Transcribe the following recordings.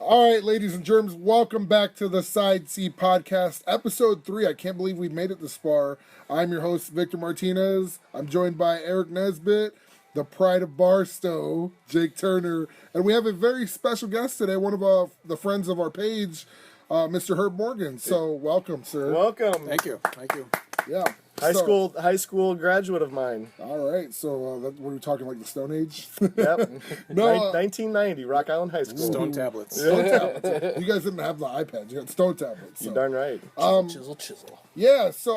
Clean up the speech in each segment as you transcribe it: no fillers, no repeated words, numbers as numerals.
All right, ladies and germs, welcome back to the Side C Podcast, episode 3. I can't believe we made it this far. I'm your host, Victor Martinez. I'm joined by Eric Nesbitt, the pride of Barstow, Jake Turner, and we have a very special guest today, one of the friends of our page, Mr. Herb Morgan. So, welcome, sir. Welcome. Thank you. Yeah. High school graduate of mine. All right, so what are we talking, like the Stone Age? Yep. No, 1990, Rock Island High School. Stone tablets. Stone tablets. You guys didn't have the iPads. You had Stone tablets. So. You darn right. Chisel, chisel. Yeah, so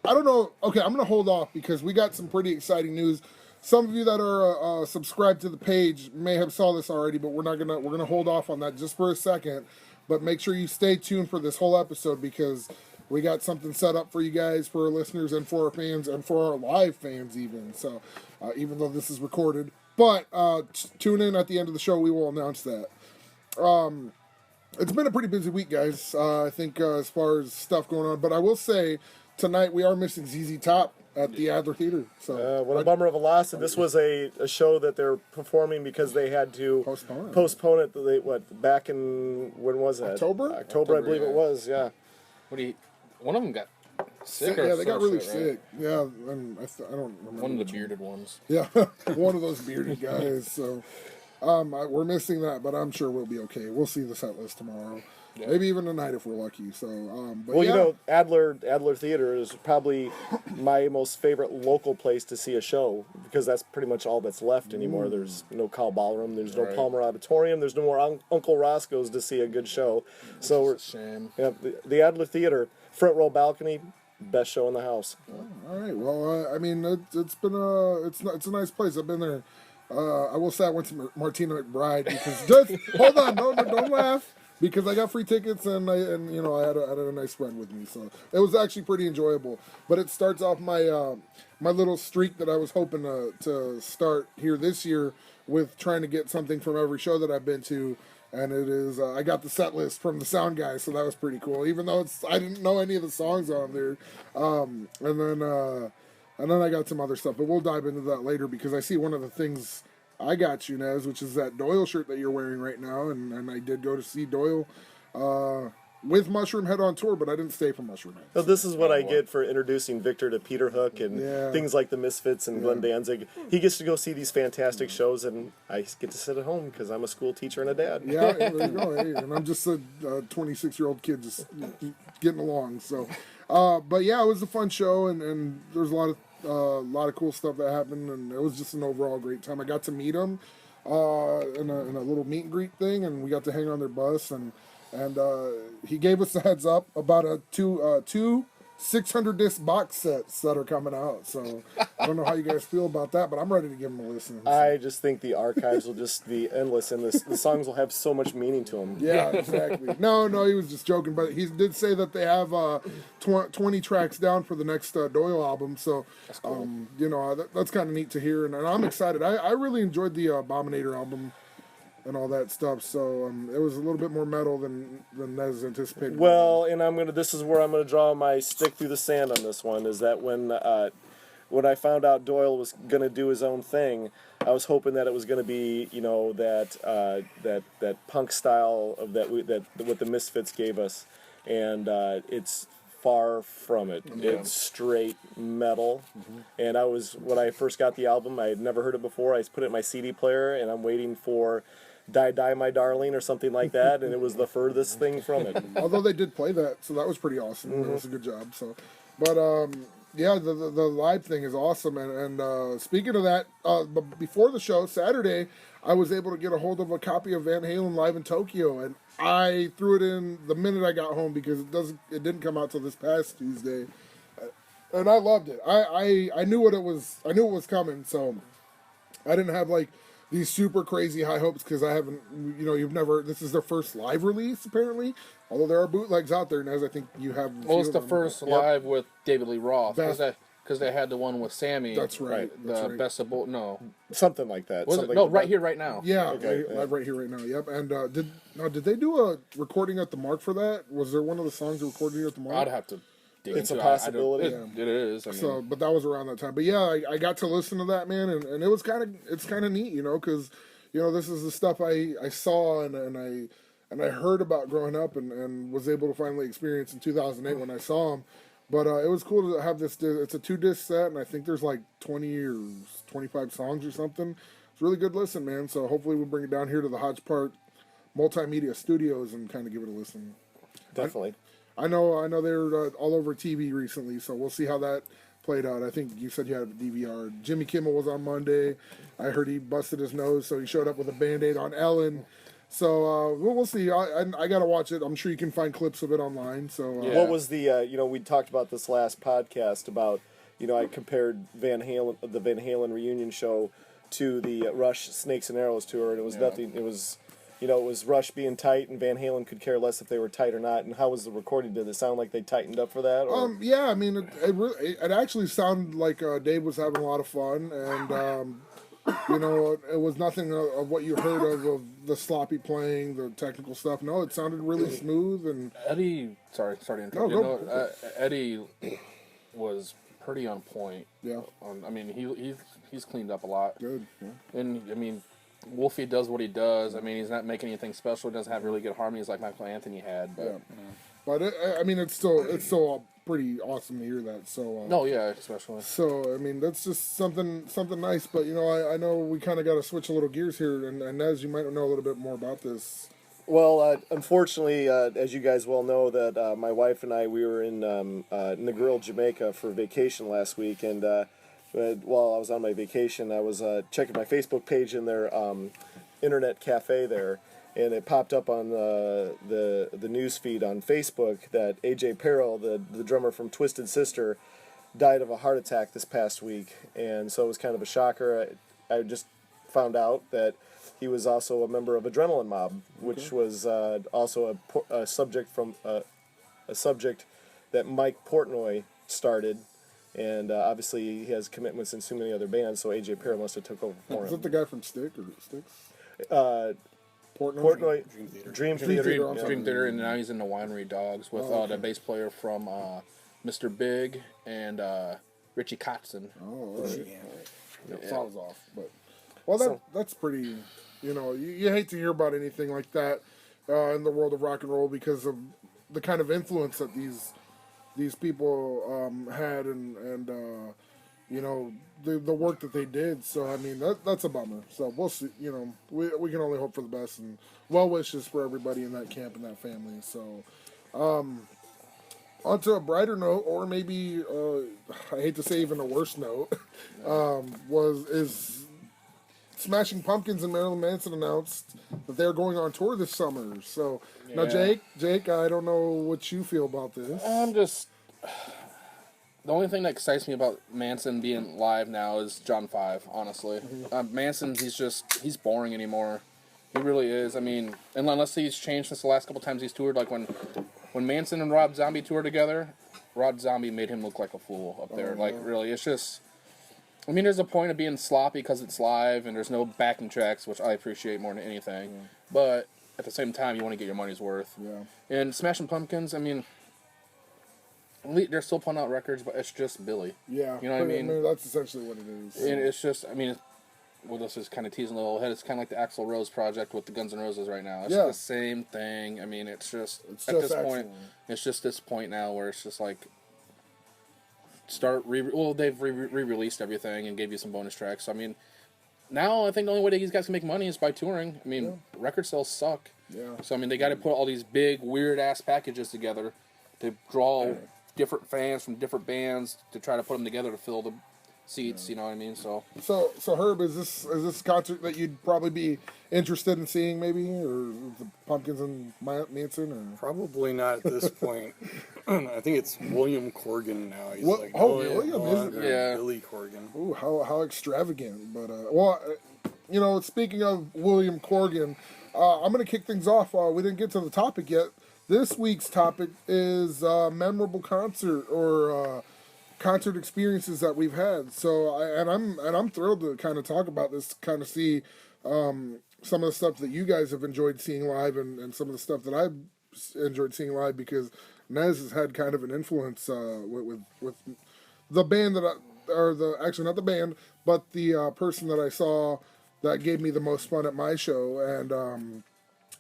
I don't know. Okay, I'm going to hold off because we got some pretty exciting news. Some of you that are subscribed to the page may have saw this already, but we're gonna hold off on that just for a second. But make sure you stay tuned for this whole episode because we got something set up for you guys, for our listeners, and for our fans, and for our live fans even. So even though this is recorded, but tune in at the end of the show. We will announce that. It's been a pretty busy week, guys. I think as far as stuff going on, but I will say tonight we are missing ZZ Top at the Adler Theater. So What a bummer of a loss. And this was a show that they're performing because they had to postpone it. Back in, when was that? October, I believe it was, yeah. One of them got sick. Yeah, they got really shit, sick. Right? Yeah, and I don't remember. One of the bearded ones. Yeah, one of those bearded guys. So we're missing that, but I'm sure we'll be okay. We'll see the set list tomorrow. Yeah. Maybe even tonight if we're lucky. So, but well, yeah. you know, Adler Theater is probably my most favorite local place to see a show because that's pretty much all that's left anymore. There's no Cal Ballroom, there's no Palmer Auditorium, there's no more Uncle Roscoe's to see a good show. So we're shame. Yeah, the Adler Theater, front row balcony, best show in the house. All right. Well, I mean, it's been it's a nice place. I've been there. I will say I went to Martina McBride because just hold on, don't laugh. Because I got free tickets and I had a nice friend with me, so it was actually pretty enjoyable. But it starts off my my little streak that I was hoping to start here this year with trying to get something from every show that I've been to, and it is I got the set list from the sound guy, so that was pretty cool. Even though I didn't know any of the songs on there, and then I got some other stuff, but we'll dive into that later because I see one of the things I got you, Nez, which is that Doyle shirt that you're wearing right now, and I did go to see Doyle with Mushroom Head on tour, but I didn't stay for Mushroom Head. So this is what I get for introducing Victor to Peter Hook and things like the Misfits and Glenn Danzig. He gets to go see these fantastic shows, and I get to sit at home because I'm a school teacher and a dad. Yeah, there you go. Hey, and I'm just a 26-year-old kid just getting along. So, but yeah, it was a fun show, and there's a lot of cool stuff that happened, and it was just an overall great time. I got to meet him in a little meet and greet thing, and we got to hang on their bus, and he gave us a heads up about two 600 disc box sets that are coming out. So I don't know how you guys feel about that, but I'm ready to give them a listen. So. I just think the archives will just be endless, and the songs will have so much meaning to them. Yeah, exactly. No, he was just joking, but he did say that they have 20 tracks down for the next Doyle album. So, that's cool. That's kind of neat to hear, and I'm excited. I really enjoyed the Abominator album and all that stuff. So it was a little bit more metal than Nez anticipated. Well, and this is where I'm gonna draw my stick through the sand on this one. Is that when I found out Doyle was gonna do his own thing, I was hoping that it was gonna be that punk style of that what the Misfits gave us, and it's far from it. Yeah. It's straight metal. Mm-hmm. And when I first got the album, I had never heard it before. I put it in my CD player, and I'm waiting for Die Die My Darling or something like that, and it was the furthest thing from it. Although they did play that, so that was pretty awesome. Mm-hmm. That was a good job. So, but yeah, the live thing is awesome. And speaking of that, before the show Saturday, I was able to get a hold of a copy of Van Halen Live in Tokyo, and I threw it in the minute I got home because it didn't come out till this past Tuesday, and I loved it. I knew what it was. I knew it was coming, so I didn't have like these super crazy high hopes because I haven't, this is their first live release apparently, although there are bootlegs out there, and as I think you have. Well, it's the first live with David Lee Roth, because they had the one with Sammy. That's right. Best of both, no. Something like that. Was it? No, Right Here, Right Now. Yeah, okay, live Right Here, Right Now, yep. And did they do a recording at the Mark for that? Was there one of the songs recorded at the Mark? I'd have to. It's a possibility. It is. But that was around that time. But yeah, I got to listen to that, man, and it was kind of neat, because this is the stuff I saw and I heard about growing up and was able to finally experience in 2008 when I saw him. But it was cool to have this. It's a 2-disc set, and I think there's like 20 or 25 songs or something. It's a really good listen, man. So hopefully we'll bring it down here to the Hodge Park Multimedia Studios and kind of give it a listen. Definitely. I know they're all over TV recently, so we'll see how that played out. I think you said you had a DVR. Jimmy Kimmel was on Monday. I heard he busted his nose, so he showed up with a Band-Aid on Ellen. So we'll see. I got to watch it. I'm sure you can find clips of it online. So What was the we talked about this last podcast about I compared the Van Halen reunion show to the Rush Snakes and Arrows tour, and it was nothing. It was it was Rush being tight, and Van Halen could care less if they were tight or not. And how was the recording? Did it sound like they tightened up for that? Or? Yeah, I mean it actually sounded like Dave was having a lot of fun, and it was nothing of what you heard of the sloppy playing, the technical stuff. No, it sounded really smooth. And Eddie, sorry to interrupt. No, Eddie was pretty on point. Yeah. I mean, he's cleaned up a lot. Good. Yeah. And I mean, Wolfie does what he does. I mean, he's not making anything special. He doesn't have really good harmonies like Michael Anthony had. But Yeah. But I mean, it's still pretty awesome to hear that. So. no, yeah, especially. So I mean, that's just something nice. But I know we kind of got to switch a little gears here, and Nez, you might know a little bit more about this. Well, unfortunately, as you guys well know, that my wife and I, we were in Negril, Jamaica for vacation last week, and while I was on my vacation, I was checking my Facebook page in their internet cafe there, and it popped up on the news feed on Facebook that AJ Peril, the drummer from Twisted Sister, died of a heart attack this past week, and so it was kind of a shocker. I just found out that he was also a member of Adrenaline Mob, which was also a subject from a subject that Mike Portnoy started, and obviously he has commitments in so many other bands. So AJ Peril must have took over for Is him. that the guy from Sticks? Portnoy, Dream Theater, I'm sorry. Dream Theater, and now he's in the Winery Dogs with the bass player from Mr. Big and Richie Kotzen. Oh, all right. Yeah. Sounds off, but that's pretty. You hate to hear about anything like that in the world of rock and roll because of the kind of influence that these people had and the work that they did. So I mean that's a bummer. So we'll see. We can only hope for the best and well wishes for everybody in that camp and that family. So. Onto a brighter note, or maybe I hate to say even a worse note, is Smashing Pumpkins and Marilyn Manson announced that they're going on tour this summer. So now, Jake, I don't know what you feel about this. I'm just the only thing that excites me about Manson being live now is John 5. Honestly, Manson, he's boring anymore. He really is. I mean, unless he's changed since the last couple times he's toured, like when Manson and Rob Zombie toured together, Rob Zombie made him look like a fool up there. Like, really, it's just... I mean, there's a point of being sloppy because it's live and there's no backing tracks, which I appreciate more than anything. Yeah. But at the same time, you want to get your money's worth. Yeah. And Smashing Pumpkins, I mean, they're still putting out records, but it's just Billy. Yeah. You know what I mean? That's essentially what it is. And it's just, I mean... Well, this is kind of teasing a little ahead. It's kind of like the Axl Rose project with the Guns N' Roses right now. It's the same thing. I mean, it's just at this point. It's just this point now where it's just like they've re-released everything and gave you some bonus tracks. So, I mean, now I think the only way these guys can make money is by touring. I mean, record sales suck. Yeah. So I mean, they got to put all these big weird ass packages together to draw different fans from different bands to try to put them together to fill the seats, you know what I mean? So Herb, is this concert that you'd probably be interested in seeing, maybe, or the Pumpkins and Manson, or probably not at this point? I think it's William Corgan now. He's William, is it? Yeah, Billy Corgan. Ooh, how extravagant! But speaking of William Corgan, I'm gonna kick things off. We didn't get to the topic yet. This week's topic is memorable concert or concert experiences that we've had. So I'm thrilled to kind of talk about this, kind of see some of the stuff that you guys have enjoyed seeing live and some of the stuff that I've enjoyed seeing live, because Nez has had kind of an influence with the band actually not the band, but the person that I saw that gave me the most fun at my show, and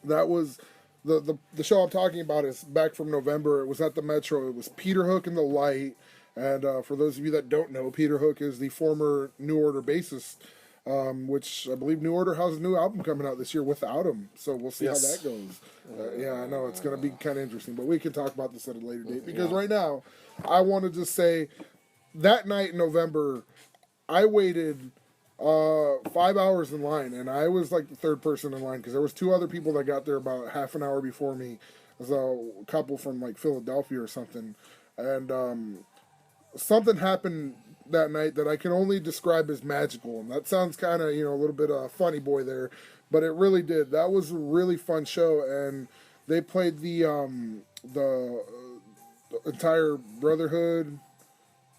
that was the show I'm talking about is back from November. It was at the Metro. It was Peter Hook and the Light. And for those of you that don't know, Peter Hook is the former New Order bassist, which I believe New Order has a new album coming out this year without him. So we'll see how that goes. Yeah, I know it's going to be kind of interesting, but we can talk about this at a later date. Because right now, I want to just say that night in November, I waited 5 hours in line, and I was like the third person in line because there was two other people that got there about half an hour before me. It was a couple from like Philadelphia or something, and something happened that night that I can only describe as magical, and that sounds kind of a little bit funny boy there, but it really did. That was a really fun show, and they played the entire Brotherhood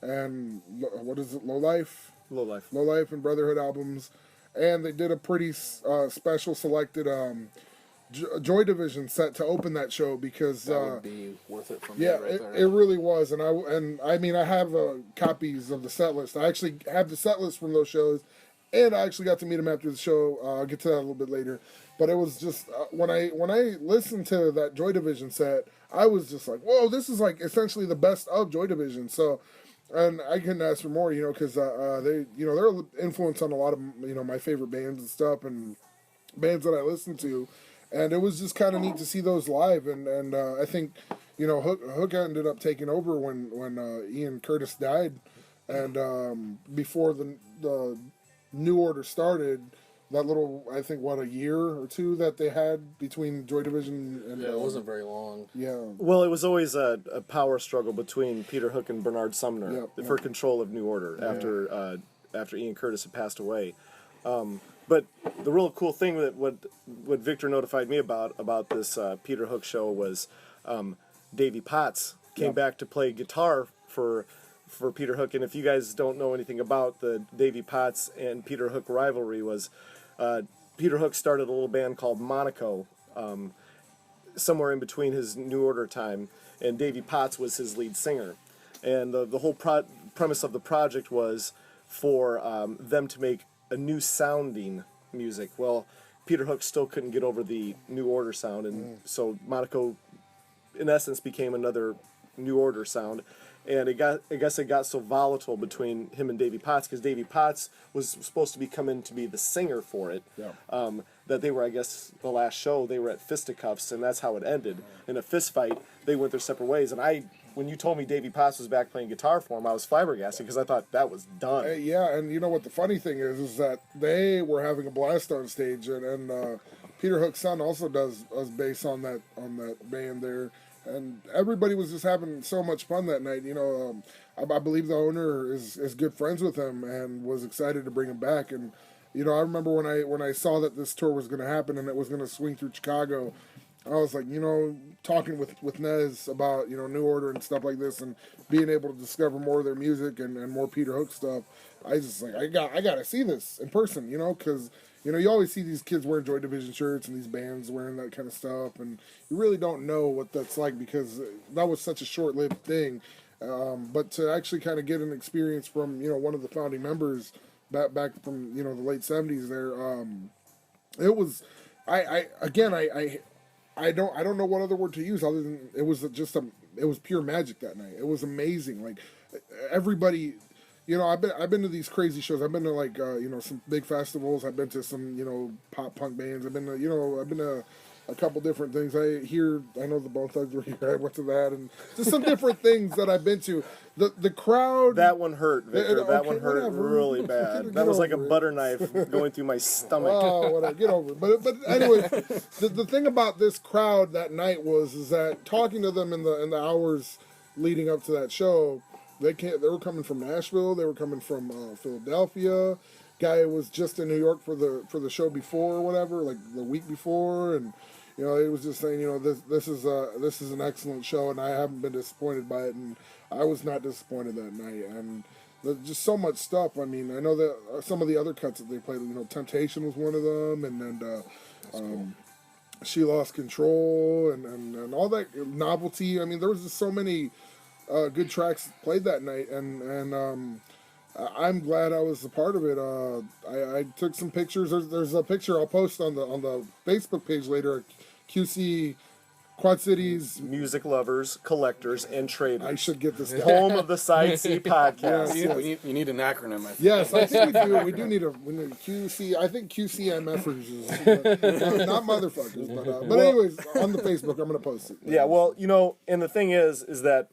and what is it, Low Life and Brotherhood albums, and they did a pretty special selected Joy Division set to open that show because That would be worth it for me. yeah, right there. it really was, and I mean I have copies of the set list. I actually have the set list from those shows, and I actually got to meet him after the show. I'll get to that a little bit later, but it was just when I listened to that Joy Division set, I was just like, whoa, this is like essentially the best of Joy Division. So. And I couldn't ask for more, because they, they're influenced on a lot of, my favorite bands and stuff and bands that I listen to. And it was just kind of neat to see those live. And I think, Hook ended up taking over when Ian Curtis died. And before the New Order started, that little, I think, a year or two that they had between Joy Division and... Yeah, it wasn't very long. Yeah. Well, it was always a power struggle between Peter Hook and Bernard Sumner for control of New Order after Ian Curtis had passed away. But the real cool thing that what Victor notified me about this Peter Hook show was Davey Potts came back to play guitar for Peter Hook. And if you guys don't know anything about the Davey Potts and Peter Hook rivalry, was Peter Hook started a little band called Monaco somewhere in between his New Order time, and Davey Potts was his lead singer. And the whole premise of the project was for them to make a new sounding music. Well, Peter Hook still couldn't get over the New Order sound, and so Monaco, in essence, became another New Order sound. And I guess it got so volatile between him and Davey Potts, because Davey Potts was supposed to come in to be the singer for it. Yeah. That they were, I guess, the last show, they were at fisticuffs, and that's how it ended. In a fist fight, they went their separate ways. And when you told me Davey Potts was back playing guitar for him, I was flabbergasted, because I thought that was done. Yeah, and you know what the funny thing is that they were having a blast on stage, and Peter Hook's son also does bass on that band there. And everybody was just having so much fun that night. I believe the owner is good friends with him and was excited to bring him back. And I remember when I saw that this tour was going to happen and it was going to swing through Chicago, I was like, talking with Nez about New Order and stuff like this, and being able to discover more of their music and more Peter Hook stuff. I just like I got to see this in person, because. You always see these kids wearing Joy Division shirts and these bands wearing that kind of stuff, and you really don't know what that's like because that was such a short-lived thing. But to actually kind of get an experience from one of the founding members back from the late '70s, there, it was. I don't know what other word to use other than it was it was pure magic that night. It was amazing. Like everybody. I've been to these crazy shows. I've been to like some big festivals. I've been to some pop punk bands. I've been to a couple different things. I know the Bone Thugs were here. I went to that, and just some different things that I've been to. The crowd. That one hurt, Victor. Okay, that one hurt whatever. really bad. That was like a butter knife going through my stomach. Oh, whatever. Get over it. But anyway, the thing about this crowd that night is that talking to them in the hours leading up to that show. They were coming from Nashville. They were coming from Philadelphia. Guy was just in New York for the show before or whatever, like the week before, and he was just saying, this is an excellent show, and I haven't been disappointed by it, and I was not disappointed that night, and just so much stuff. I mean, I know that some of the other cuts that they played, Temptation was one of them, and then cool. She Lost Control, and all that Novelty. I mean, there was just so many. Good tracks played that night, and I'm glad I was a part of it. I took some pictures. There's a picture I'll post on the Facebook page later. QC Quad Cities. Music lovers, collectors, and traders. I should get this down. Home of the Side C podcast. Yes. You need an acronym, I think. Yes, I think we do. We need QC. I think QCMFers is not motherfuckers, but anyways, on the Facebook, I'm gonna post it. Yeah, well, and the thing is that,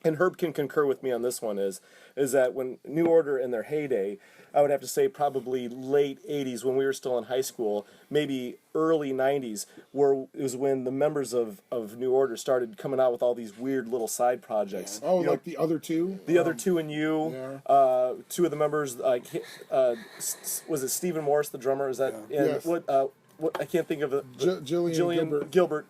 and Herb can concur with me on this one, is that when New Order in their heyday, I would have to say probably late 80s when we were still in high school, maybe early 90s, where it was when the members of New Order started coming out with all these weird little side projects. Oh, like the other two? The other two and you, yeah. Two of the members, was it Stephen Morris, the drummer? Is that? Yeah. And Yes. what I can't think of it. Jillian Gilbert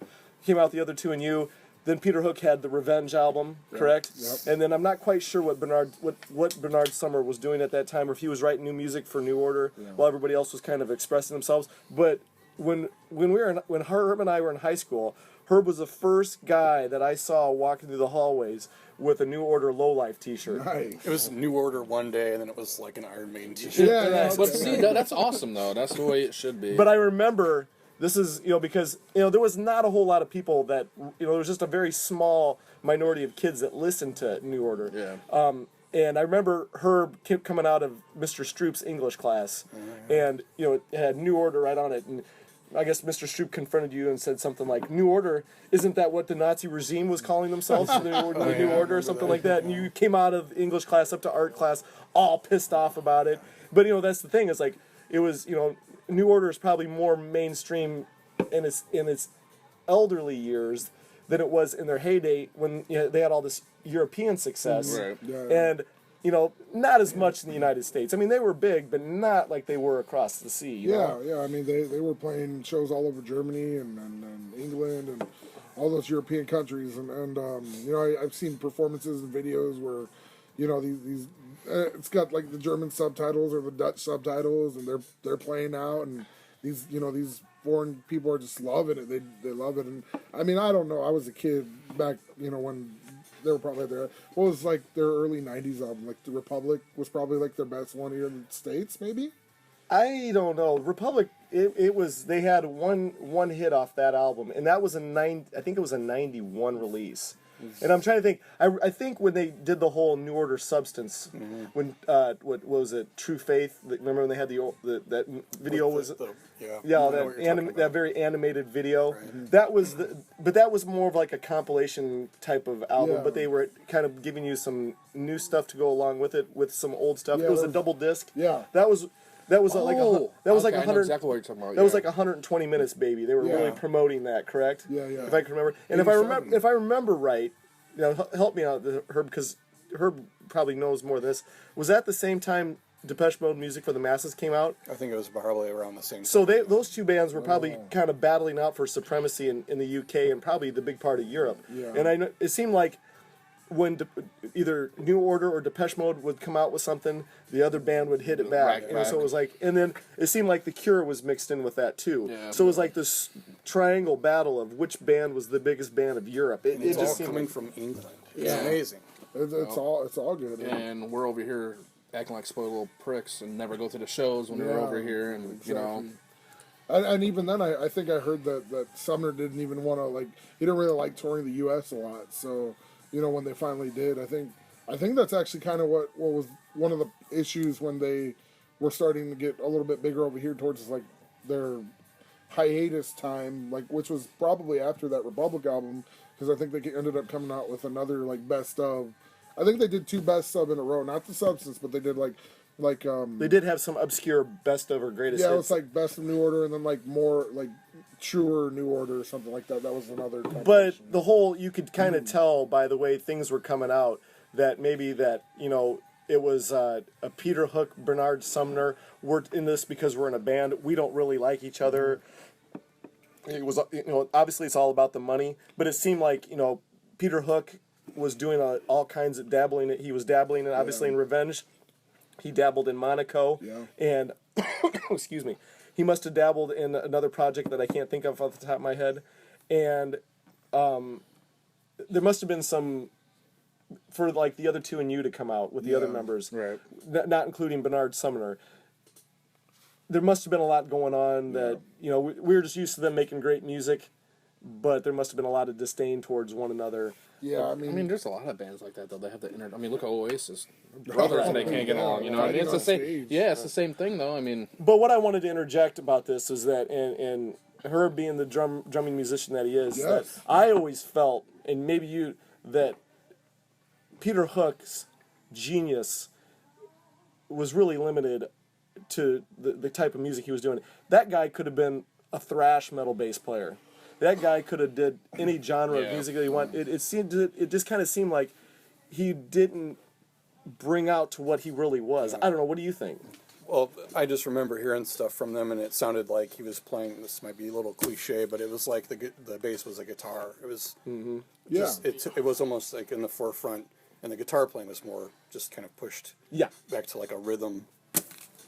came out the other two and you. Then Peter Hook had the Revenge album, correct? Yep. And then I'm not quite sure what Bernard Summer was doing at that time, or if he was writing new music for New Order while everybody else was kind of expressing themselves. But when Herb and I were in high school, Herb was the first guy that I saw walking through the hallways with a New Order Lowlife T-shirt. Nice. It was New Order one day, and then it was like an Iron Maiden t-shirt. Yeah, But see, that's awesome though. That's the way it should be. But I remember this is, because, there was not a whole lot of people that, there was just a very small minority of kids that listened to New Order. Yeah. And I remember Herb coming out of Mr. Stroop's English class, and, it had New Order right on it. And I guess Mr. Stroop confronted you and said something like, New Order, isn't that what the Nazi regime was calling themselves? The New Order or something like that. And you came out of English class up to art class all pissed off about it. But, that's the thing. It's like, it was, New Order is probably more mainstream in its elderly years than it was in their heyday when they had all this European success. Right. Yeah. And, not as much in the United States. I mean, they were big, but not like they were across the sea. You know? Yeah. I mean, they were playing shows all over Germany and England and all those European countries. And I've seen performances and videos where, these it's got like the German subtitles or the Dutch subtitles, and they're playing out, and these foreign people are just loving it. They love it, and I mean, I don't know. I was a kid back, when they were probably there. What was like their early '90s album? Like The Republic was probably like their best one here in the States, maybe. I don't know. Republic, it was, they had one hit off that album, and that was I think it was a 91 release. And I'm trying to think. I think when they did the whole New Order Substance, when what was it? True Faith. Remember when they had that video was that very animated video. Right. That was but that was more of like a compilation type of album. Yeah. But they were kind of giving you some new stuff to go along with it, with some old stuff. Yeah, it was that a double disc. Yeah. That was like I know 100. exactly what you're talking about. That was like 120 minutes, baby. They were Yeah. really promoting that, correct? Yeah. If I can remember, and 87. if I remember right, help me out, Herb, because Herb probably knows more of this. Was that the same time Depeche Mode Music for the Masses came out? I think it was probably around the same time. So those two bands were probably kind of battling out for supremacy in the UK and probably the big part of Europe. Yeah. And I know it seemed like when either New Order or Depeche Mode would come out with something, the other band would hit it back. Right. So it was like, and then it seemed like The Cure was mixed in with that too. Yeah. So it was like this triangle battle of which band was the biggest band of Europe. It It's all just seemed coming like, from England. It's Yeah. amazing. It's all good. And we're over here acting like spoiled little pricks and never go to the shows when we're Yeah, over here, and exactly. And even then, I think I heard that Sumner didn't even want to, like, he didn't really like touring the U.S. a lot. So, when they finally did, I think that's actually kind of what was one of the issues when they were starting to get a little bit bigger over here towards, like, their hiatus time, like, which was probably after that Republic album, because I think they ended up coming out with another, like, best of. I think they did 2 best of in a row, not the Substance, but they did, like they did have some obscure best of or greatest yeah, it hits. was like Best of New Order, and then like more like truer New Order or something like that. That was another. But the whole, you could kind of tell by the way things were coming out that maybe that, it was a Peter Hook, Bernard Sumner. We're in this because we're in a band. We don't really like each other. It was, obviously it's all about the money, but it seemed like, Peter Hook was doing all kinds of dabbling. He was dabbling, obviously, in Revenge. He dabbled in Monaco. Yeah. And, excuse me, he must have dabbled in another project that I can't think of off the top of my head. And there must have been some for like the other two and you to come out with the other members, Right. not including Bernard Sumner. There must have been a lot going on that, you know, we were just used to them making great music, but there must have been a lot of disdain towards one another. Yeah, I mean, there's a lot of bands like that though. They have the inner. I mean, look at Oasis, brothers, and they can't get along. You know, what I mean, it's the same. Stage. Yeah, it's the same thing though. I mean, But what I wanted to interject about this is that, and Herb being the drumming musician that he is, that Yes. I always felt, and maybe you, that Peter Hook's genius was really limited to the type of music he was doing. That guy could have been a thrash metal bass player. That guy could have did any genre of Yeah. music that he wanted. It just kind of seemed like he didn't bring out to what he really was. I don't know. What do you think? Well, I just remember hearing stuff from them, and it sounded like he was playing. This might be a little cliche, but it was like the bass was a guitar. It was just, it was almost like in the forefront, and the guitar playing was more just kind of pushed Yeah. back to like a rhythm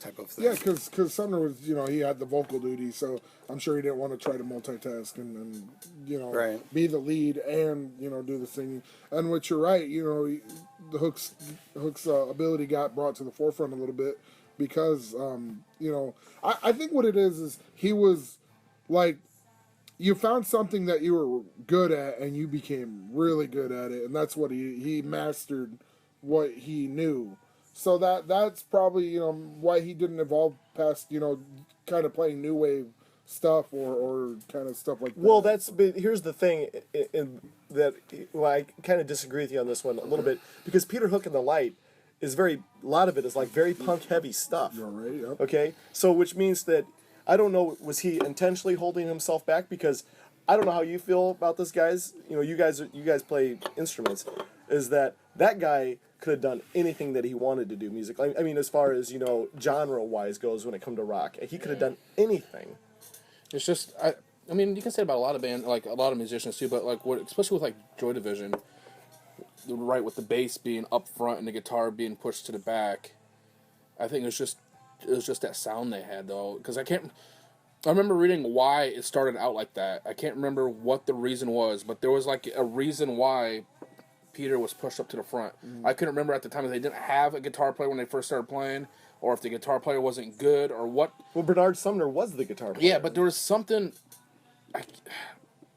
type of thing. Yeah, because Sumner was, you know, he had the vocal duty, so I'm sure he didn't want to try to multitask and you know, Right. be the lead and, you know, do the singing. And which you're right, you know, the Hook's ability got brought to the forefront a little bit because, you know, I think what it is he was like, you found something that you were good at and you became really good at it, and that's what he mastered what he knew. So that's probably, you know, why he didn't evolve past, you know, kind of playing new wave stuff or kind of stuff like that. Well, but here's the thing, I kind of disagree with you on this one a little bit, because Peter Hook and the Light is a lot of it is like very punk heavy stuff. You're right, yep. Okay, so which means that I don't know, was he intentionally holding himself back? Because I don't know how you feel about this, guys. You know, you guys play instruments. Is that guy could have done anything that he wanted to do music? I mean, as far as, you know, genre wise goes, when it come to rock, he could have done anything. it's just I mean, you can say about a lot of bands, like a lot of musicians too, but like especially with like Joy Division, right, with the bass being up front and the guitar being pushed to the back. I think it was just that sound they had though, because I remember reading why it started out like that. I can't remember what the reason was, but there was like a reason why Peter was pushed up to the front. I couldn't remember at the time if they didn't have a guitar player when they first started playing, or if the guitar player wasn't good, or what. Well, Bernard Sumner was the guitar player. Yeah, but there was something.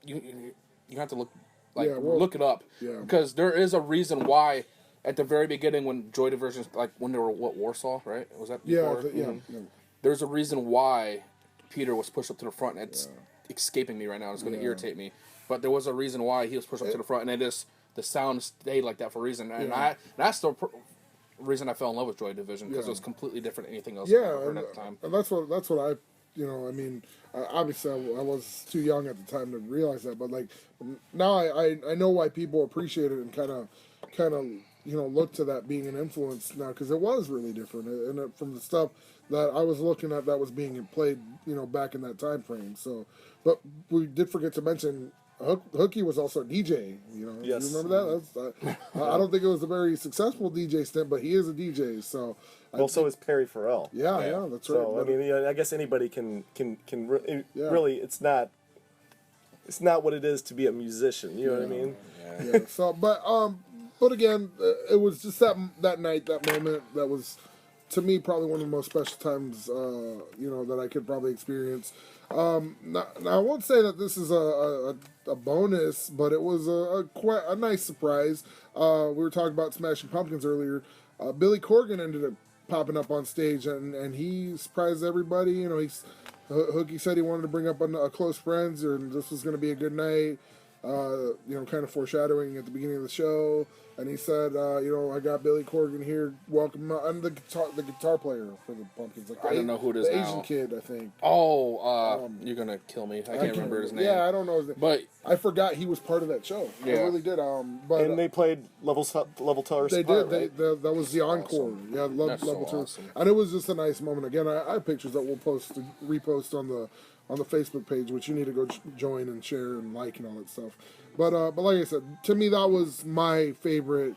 You have to look look it up, Yeah. because there is a reason why. At the very beginning, when Joy Division, like when they were Warsaw, right? Was that Yeah, before? yeah, Mhm. yeah. There's a reason why Peter was pushed up to the front. And it's escaping me right now. It's going to irritate me. But there was a reason why he was pushed up to the front, and the sound stayed like that for a reason. And that's the reason I fell in love with Joy Division, because it was completely different than anything else I Yeah, heard and, at the time. and that's what I, you know, I mean, obviously I was too young at the time to realize that, but like now I know why people appreciate it and kind of you know, look to that being an influence now, because it was really different, and from the stuff that I was looking at that was being played, you know, back in that time frame. So, but we did forget to mention Hooky was also a DJ. You know, Yes. you remember that? I don't think it was a very successful DJ stint, but he is a DJ. So, Well, so is Perry Farrell. yeah, that's right. So I mean, I guess anybody can Yeah. really. It's not what it is to be a musician. You know what I mean? Yeah. So, but again, it was just that night, that moment, that was, to me, probably one of the most special times, you know, that I could probably experience. Now I won't say that this is a bonus, but it was quite a nice surprise. We were talking about Smashing Pumpkins earlier. Billy Corgan ended up popping up on stage, and he surprised everybody. You know, Hooky said he wanted to bring up a close friends, and this was going to be a good night. You know, kind of foreshadowing at the beginning of the show. And he said, you know, I got Billy Corgan here. Welcome. I'm the guitar player for the Pumpkins. Like, I don't know who it is the now. Asian kid, I think. Oh, you're going to kill me. I can't remember his name. Yeah, I don't know his name. But I forgot he was part of that show. I Yeah. really did. But And they played Level Tower they Apart, did. right? That was the encore. awesome. Yeah, That's so level two. awesome. And it was just a nice moment. Again, I have pictures that we'll repost on the Facebook page, which you need to go join and share and like and all that stuff. But like I said, to me that was my favorite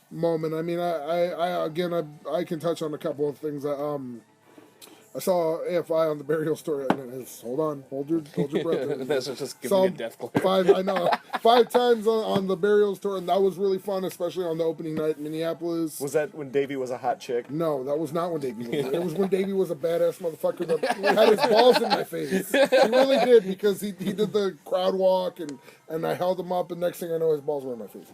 moment. I mean, I can touch on a couple of things that I saw AFI on the burial story, and it's hold on, hold your breath. That's just giving Saw me a death glare. I know, 5 times on the burial tour, and that was really fun, especially on the opening night in Minneapolis. Was that when Davey was a hot chick? No, that was not when Davey was there. It was when Davey was a badass motherfucker that had his balls in my face. He really did, because he did the crowd walk, and I held him up, and next thing I know, his balls were in my face.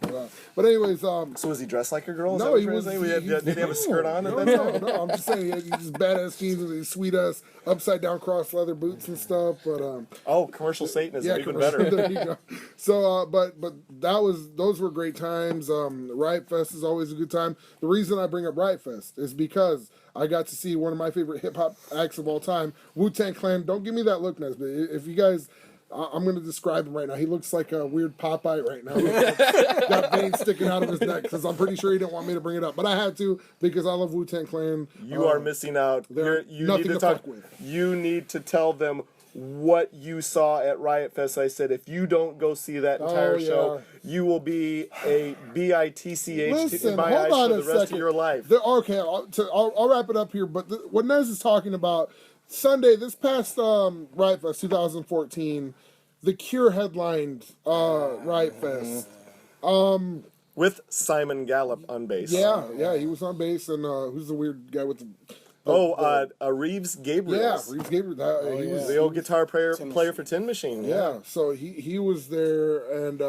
But anyways, So was he dressed like a girl? Is no, that what he you're was. saying? Did he have a skirt on? No, no. I'm just saying, he had these badass jeans with these sweet ass upside down cross leather boots and stuff. But Oh, commercial Satanism, even commercial. better. There you go. So, but those were great times. Riot Fest is always a good time. The reason I bring up Riot Fest is because I got to see one of my favorite hip hop acts of all time, Wu-Tang Clan. Don't give me that look, Nesbitt. If you guys. I'm going to describe him right now. He looks like a weird Popeye right now. He's got veins sticking out of his neck, because I'm pretty sure he didn't want me to bring it up. But I had to, because I love Wu-Tang Clan. You are missing out. You nothing need to to talk. fuck with. You need to tell them what you saw at Riot Fest. I said, if you don't go see that entire show, you will be a bitch Listen, my hold eyes on for a the rest second. of your life. Okay, I'll wrap it up here. But what Nez is talking about, Sunday, this past Riot Fest 2014, The Cure headlined Riot Fest. With Simon Gallup on bass. Yeah, he was on bass, and who's the weird guy with the Reeves Gabriel. Yeah, Reeves Gabriel. He was the old guitar player for Tin Machine. Yeah, so he was there, and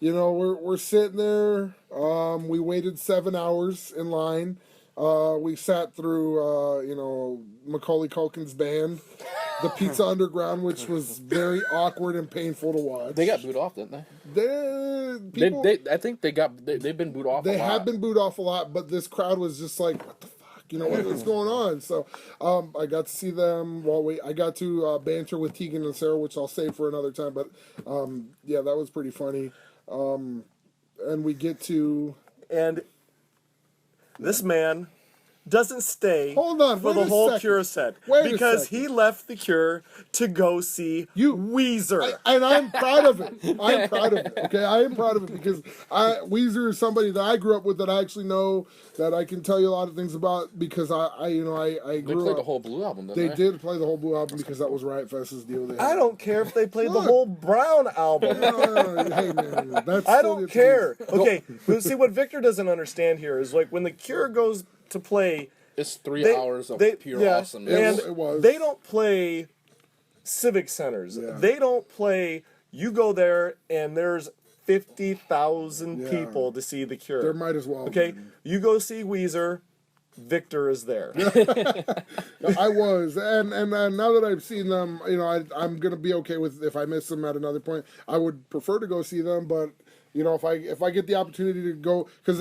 we're sitting there. We waited 7 hours in line. We sat through Macaulay Culkin's band, the Pizza Underground, which was very awkward and painful to watch. They got booed off, didn't they? I think they've been booed off. They a lot. have been booed off a lot, but this crowd was just like, what the fuck? What's going on? So I got to see them I got to banter with Tegan and Sarah, which I'll save for another time. But that was pretty funny. And we get to... And this man doesn't stay Hold on, for wait the a whole second. Cure set Wait a because second. he left the Cure to go see Weezer. And I'm proud of it. I'm proud of it. Okay, I am proud of it because Weezer is somebody that I grew up with, that I actually know, that I can tell you a lot of things about, because I They grew played up. the whole Blue album, didn't They they? did play the whole Blue album, because that was Riot Fest's deal. They had. I don't care if they played the Look. whole Brown album. Hey man, that's I still don't the care. truth. Okay, but see what Victor doesn't understand here is like when the Cure goes to play. It's 3 hours of pure awesomeness. And It was. they don't play civic centers. Yeah. They don't play. You go there and there's 50,000 Yeah. people to see the Cure. There might as well. Okay, be. you go see Weezer. Victor is there. I was, and now that I've seen them, I'm gonna be okay with if I miss them at another point. I would prefer to go see them, but if I get the opportunity to go, because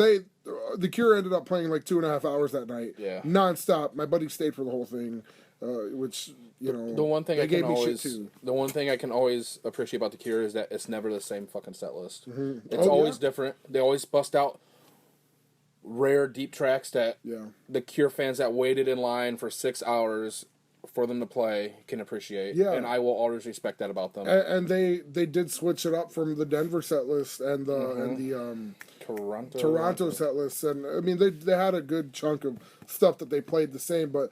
the Cure ended up playing like 2.5 hours that night, nonstop. My buddy stayed for the whole thing, which The one thing they I gave can me shit always, too. the one thing I can always appreciate about the Cure is that it's never the same fucking set list. Mm-hmm. It's always different. They always bust out rare deep tracks that the Cure fans that waited in line for 6 hours for them to play can appreciate. Yeah. And I will always respect that about them. And they did switch it up from the Denver set list and the Toronto set list, and I mean they had a good chunk of stuff that they played the same, but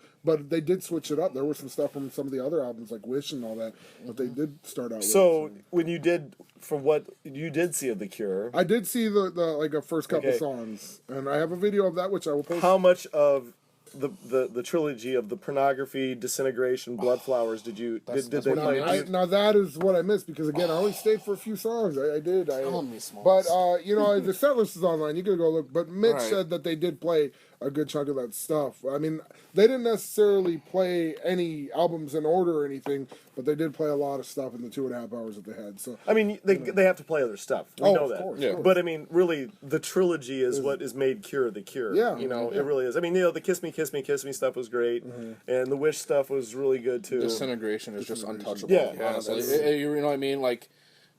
they did switch it up. There was some stuff from some of the other albums like Wish and all that they did start out So with. when you did, from what you did see of the Cure, I did see the like a first couple songs, and I have a video of that which I will post. how much of the trilogy of the Pornography, Disintegration, Blood Flowers did they play? Now that is what I missed, because again I only stayed for a few songs. I did. But the set list is online. You can go look. But Mitch said that they did play a good chunk of that stuff. I mean, they didn't necessarily play any albums in order or anything, but they did play a lot of stuff in the 2.5 hours that they had. So I mean, they have to play other stuff. We know of that. course, Yeah. of course. But I mean, really, the trilogy is what has made Cure the Cure. Yeah. It really is. I mean, the Kiss Me, Kiss Me, Kiss Me stuff was great, and the Wish stuff was really good too. Disintegration is just untouchable. Yeah, honestly. that's- You know what I mean? Like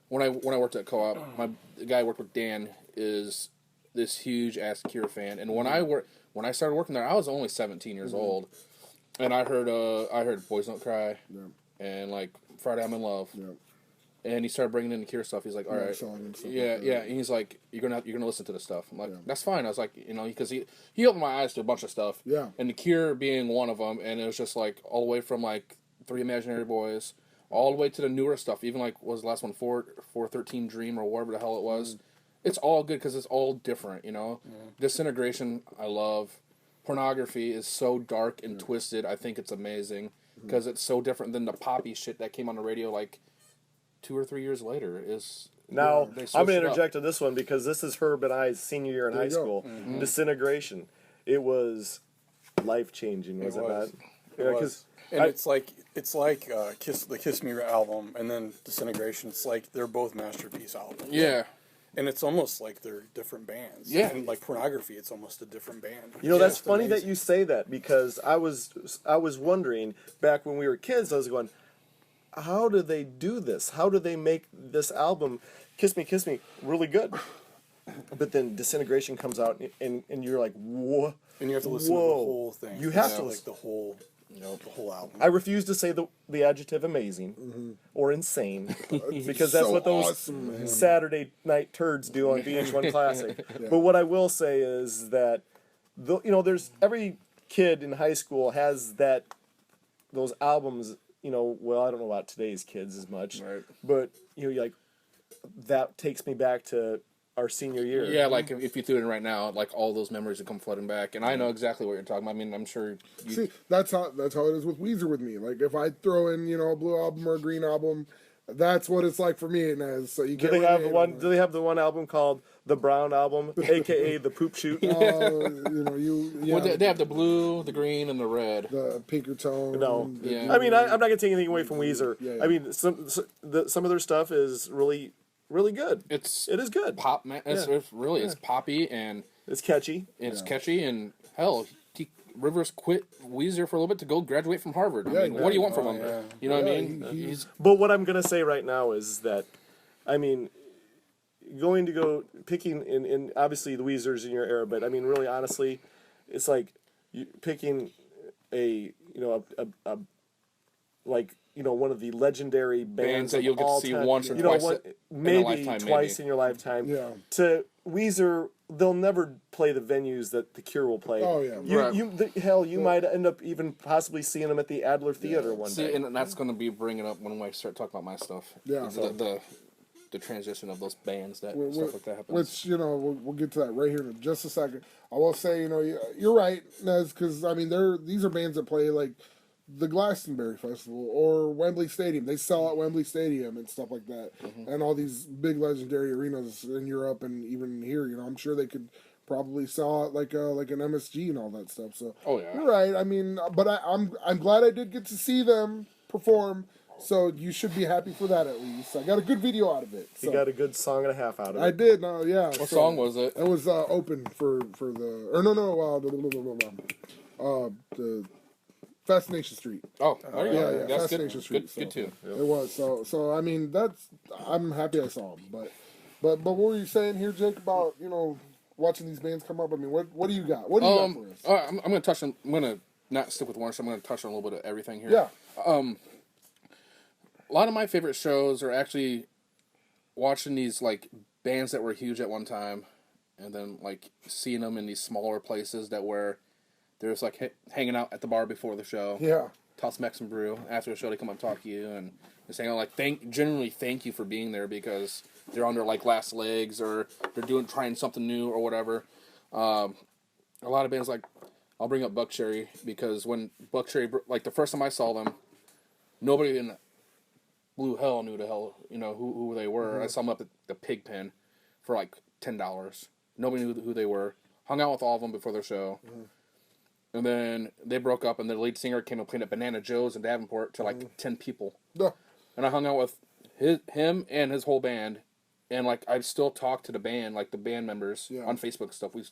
when I worked at Co-op, the guy I worked with, Dan, is this huge ass Cure fan, and when I started working there, I was only 17 years old, and I heard Boys Don't Cry, and like Friday I'm in Love, And he started bringing in the Cure stuff. He's like, all right, song and stuff yeah, like that. yeah. And he's like, you're gonna listen to this stuff. I'm like, that's fine. I was like, because he opened my eyes to a bunch of stuff. Yeah. And the Cure being one of them, and it was just like all the way from like Three Imaginary Boys, all the way to the newer stuff. Even like what was the last one, 413 Dream or whatever the hell it was. It's all good because it's all different. Disintegration, I love. Pornography is so dark and twisted. I think it's amazing because it's so different than the poppy shit that came on the radio like 2 or 3 years later. Now, they I'm switched going to it up. interject on this one because this is Herb and I's senior year in There high you go. school. Mm-hmm. Disintegration. It was life-changing, was it, was. not? It Yeah, was. 'cause And I- it's like the Kiss Me album, and then Disintegration. It's like they're both masterpiece albums. Yeah. And it's almost like they're different bands. Yeah. And like Pornography, it's almost a different band. that's It's funny that amazing. you say that because I was wondering back when we were kids, I was going, how do they do this? How do they make this album, Kiss Me, really good? But then Disintegration comes out and you're like, whoa. And you have to listen to the whole thing. You have It's to like listen. the whole album. I refuse to say the adjective amazing or insane because that's So what those awesome, man. Saturday night turds do on VH1 Classic. But what I will say is that there's every kid in high school has those albums. Well, I don't know about today's kids as much, Right. but like that takes me back to our senior year. Yeah, like if you threw it in right now, like all those memories would come flooding back, and I know exactly what you're talking about. I mean, I'm sure. See, that's how it is with Weezer with me. Like if I throw in a blue album or a green album, that's what it's like for me. And as so you Do can't they have really the hate one? Do they have the one album called the Brown Album, aka the Poop Shoot? yeah, Well, they have the blue, the green, and the red. the pinker tone. No, Yeah. I mean I'm not gonna take anything away from Weezer. Yeah. I mean some of their stuff is really good. It is good. Pop, man. It's poppy and It's catchy. it's catchy, and hell, Rivers quit Weezer for a little bit to go graduate from Harvard. Yeah, I mean, what do you want from oh, him? yeah. You know what I Yeah, mean? He's But what I'm gonna say right now is that, I mean, picking in obviously the Weezer's in your era, but I mean really honestly, it's like you picking one of the legendary bands that of you'll get to all see time. once or twice in a maybe lifetime, twice maybe. in your lifetime. Yeah. To Weezer, they'll never play the venues that the Cure will play. Oh, yeah. Right. You might end up even possibly seeing them at the Adler Theater one see, day. and that's going to be bringing up when I start talking about my stuff. Yeah. The transition of those bands that Wh- stuff wh- like that happens. Which we'll get to that right here in just a second. I will say you're right, Nez, because I mean these are bands that play like the Glastonbury Festival or Wembley Stadium. They sell out Wembley Stadium and stuff like that, and all these big legendary arenas in Europe and even here. I'm sure they could probably sell out like an MSG and all that stuff. So Oh, yeah. you're right. I mean, but I'm glad I did get to see them perform. So you should be happy for that at least. I got a good video out of it. He So. got a good song and a half out of it. I did. No, yeah. What song was it? It was open for the the Fascination Street. Oh, there you yeah, go. yeah, That's Fascination good. Street, Good too. It was so. I mean, I'm happy I saw them, but what were you saying here, Jake, about watching these bands come up? I mean, what do you got? What do you got for us? All right, I'm going to touch on. I'm going to not stick with one. So I'm going to touch on a little bit of everything here. Yeah. A lot of my favorite shows are actually watching these like bands that were huge at one time, and then like seeing them in these smaller places where they're just like hanging out at the bar before the show. Yeah. Toss Mex and brew. After the show, they come up and talk to you and they're saying like generally thank you for being there because they're on their like last legs or they're trying something new or whatever. A lot of bands like I'll bring up Buckcherry because when Buckcherry like the first time I saw them, nobody in Blue Hell knew the hell who they were. I saw them up at the Pig Pen for like $10. Nobody knew who they were. Hung out with all of them before their show. And then they broke up, and the lead singer came and played at Banana Joe's in Davenport to like 10 people. Yeah. And I hung out with him and his whole band, and like I still talk to the band, like the band members on Facebook and stuff. We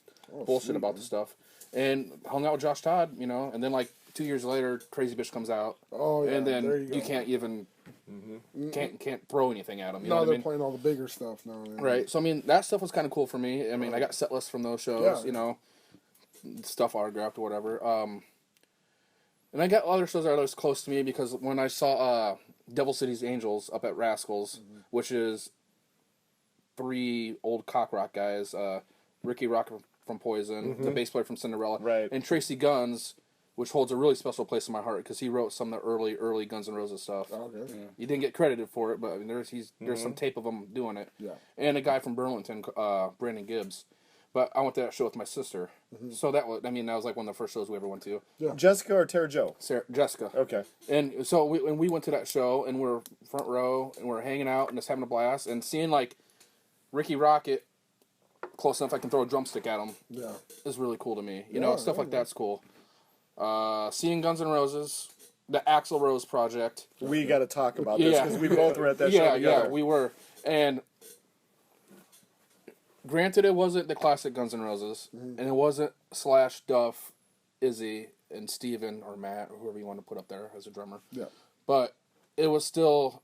bullshit about the stuff, and hung out with Josh Todd, and then like 2 years later, Crazy Bitch comes out. Oh, yeah, and then there you go. can't even can't throw anything at them. You know Now what I they're mean? playing all the bigger stuff now. Yeah. Right. So I mean, that stuff was kind of cool for me. I mean, I got set lists from those shows. Yeah. Stuff autographed or whatever. And I got other shows that are close to me because when I saw Devil City's Angels up at Rascals, which is 3 old cock rock guys. Ricky Rock from Poison, the bass player from Cinderella, Right. and Tracy Guns, which holds a really special place in my heart because he wrote some of the early Guns N' Roses stuff. Oh, okay. He didn't get credited for it, but I mean, there's some tape of him doing it. Yeah. And a guy from Burlington, Brandon Gibbs. But I went to that show with my sister, so that was like one of the first shows we ever went to. Jessica or Tara Joe? Jessica. Okay. And so we went to that show, and we're front row, and we're hanging out and just having a blast, and seeing like Ricky Rocket close enough I can throw a drumstick at him Yeah. is really cool to me. You know, stuff like that's cool. Seeing Guns N' Roses, the Axl Rose project. We got to talk about this Yeah. because we both were at that show Yeah, together. yeah, we were. And granted, it wasn't the classic Guns N' Roses, and it wasn't Slash, Duff, Izzy, and Steven, or Matt, or whoever you want to put up there as a drummer. Yeah. But it was still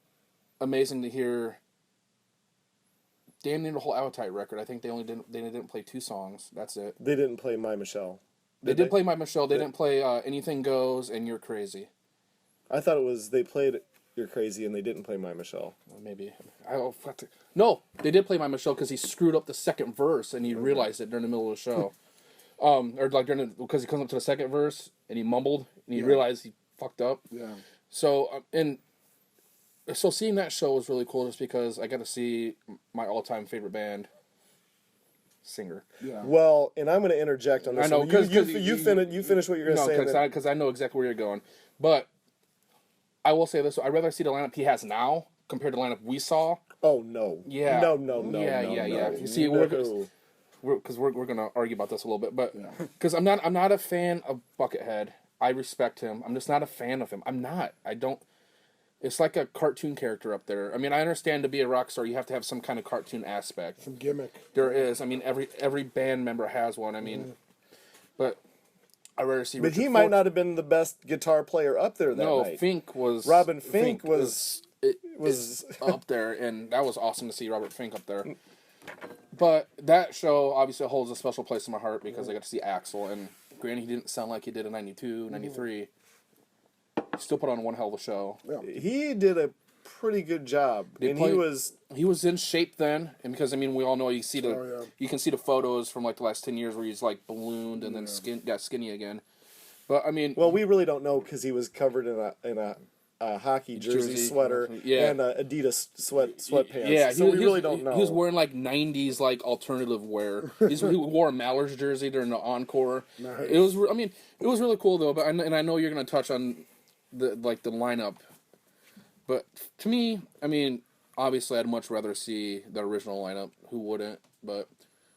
amazing to hear damn near the whole Appetite record. I think they didn't play 2 songs. That's it. They didn't play My Michelle. They did play My Michelle. They didn't play Anything Goes and You're Crazy. I thought it was they played You're Crazy and they didn't play My Michelle. Or maybe. No, they did play My Michelle because he screwed up the second verse and he realized it during the middle of the show. Or like because he comes up to the second verse and he mumbled and he realized he fucked up. Yeah. So so seeing that show was really cool just because I got to see my all-time favorite band singer. Yeah. Well, and I'm going to interject on this. I know, one. 'cause you finish what you're going to say. No, because I know exactly where you're going. But I will say this: I'd rather see the lineup he has now compared to the lineup we saw. Oh no! Yeah. No! Yeah. You see, No. we're gonna argue about this a little bit, but because I'm not a fan of Buckethead. I respect him. I'm just not a fan of him. I'm not. I don't. It's like a cartoon character up there. I mean, I understand to be a rock star, you have to have some kind of cartoon aspect. Some gimmick. There is. I mean, every band member has one. I mean, but I rather see. But Richard he might Ford- not have been the best guitar player up there that No, night. Fink was. Robin Fink was was up there, and that was awesome to see Robert Fink up there. But that show obviously holds a special place in my heart because I got to see Axl, and granted, he didn't sound like he did in 92, 93. He still put on one hell of a show. he did a pretty good job, and He was in shape then, and because I mean we all know you see Oh, yeah. you can see the photos from like the last 10 years where he's like ballooned and then got skinny again. But I mean, well, we really don't know because he was covered in a hockey jersey sweater Yeah. and Adidas sweatpants. yeah, so we really don't know. He was wearing like 90s like alternative wear. He wore a Mallards jersey during the encore. Nice. It was really cool though. But I know you're gonna touch on the lineup. But to me, I mean, obviously, I'd much rather see the original lineup. Who wouldn't? But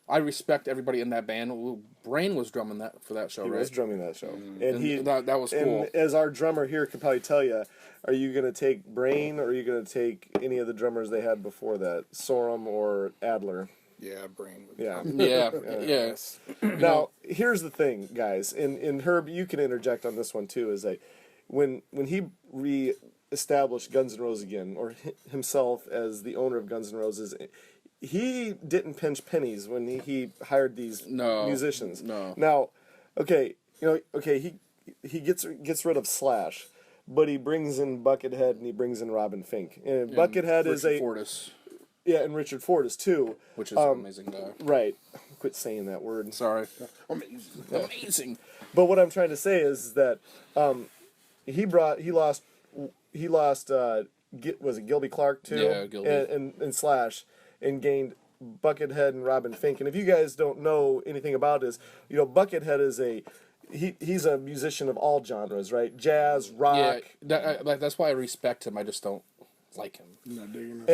I respect everybody in that band. Brain was drumming for that show, He right? was drumming that show, And that was cool. And as our drummer here could probably tell you, are you going to take Brain or are you going to take any of the drummers they had before that, Sorum or Adler? Yeah, brain. Yeah. Yeah. Now, here's the thing, guys, and Herb, you can interject on this one too. Is that when he re-established Guns N' Roses again, or himself as the owner of Guns N' Roses, he didn't pinch pennies when he hired these musicians. No. Now, he gets rid of Slash, but he brings in Buckethead and he brings in Robin Fink. And Buckethead is Richard Fortus, and Richard Fortus too. which is an amazing guy. Right. Quit saying that word. Sorry. Amazing. But what I'm trying to say is that he lost was it Gilby Clark too? Yeah, Gilby. And Slash, and gained Buckethead and Robin Fink. And if you guys don't know anything about this, Buckethead is he's a musician of all genres, right? Jazz, rock. Yeah, that's why I respect him. I just don't like him. Not digging this.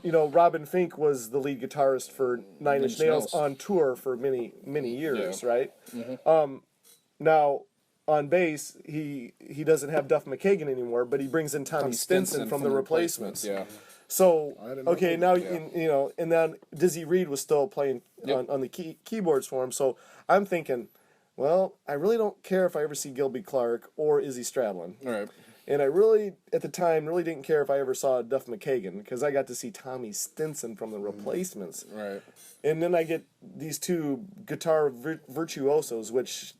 And Robin Fink was the lead guitarist for Nine Inch Nails on tour for many years, right? Mm-hmm. Now on bass he doesn't have Duff McKagan anymore, but he brings in Tommy Stinson from the Replacements. Yeah. So didn't know okay, that. now and then Dizzy Reed was still playing on the keyboards for him. So I'm thinking, well, I really don't care if I ever see Gilby Clark or Izzy Stradlin. All right. And I really, at the time, really didn't care if I ever saw Duff McKagan because I got to see Tommy Stinson from the Replacements. Right. And then I get these two guitar virtuosos, which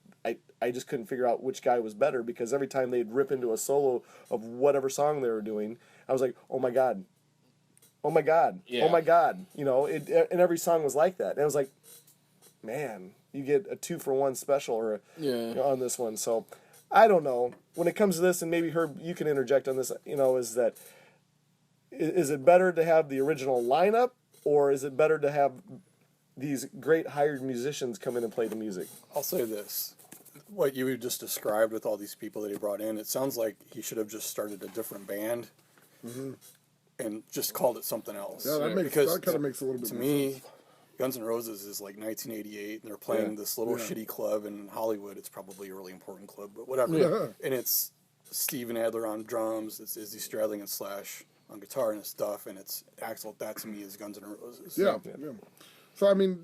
I just couldn't figure out which guy was better because every time they'd rip into a solo of whatever song they were doing, I was like, oh my god, oh my god, Yeah. oh my god. You know, and every song was like that. And I was like, man, you get a 2-for-1 special on this one. So I don't know. When it comes to this, and maybe Herb, you can interject on this. You know, is it better to have the original lineup, or is it better to have these great hired musicians come in and play the music? I'll say this. What you just described with all these people that he brought in, it sounds like he should have just started a different band and just called it something else. Yeah, that kind of makes a little bit to more me, sense. Guns N' Roses is like 1988, and they're playing this little shitty club in Hollywood. It's probably a really important club, but whatever. Yeah. And it's Steven Adler on drums, it's Izzy Stradling and Slash on guitar and stuff, and it's Axl. That to me is Guns N' Roses. Yeah. So I mean,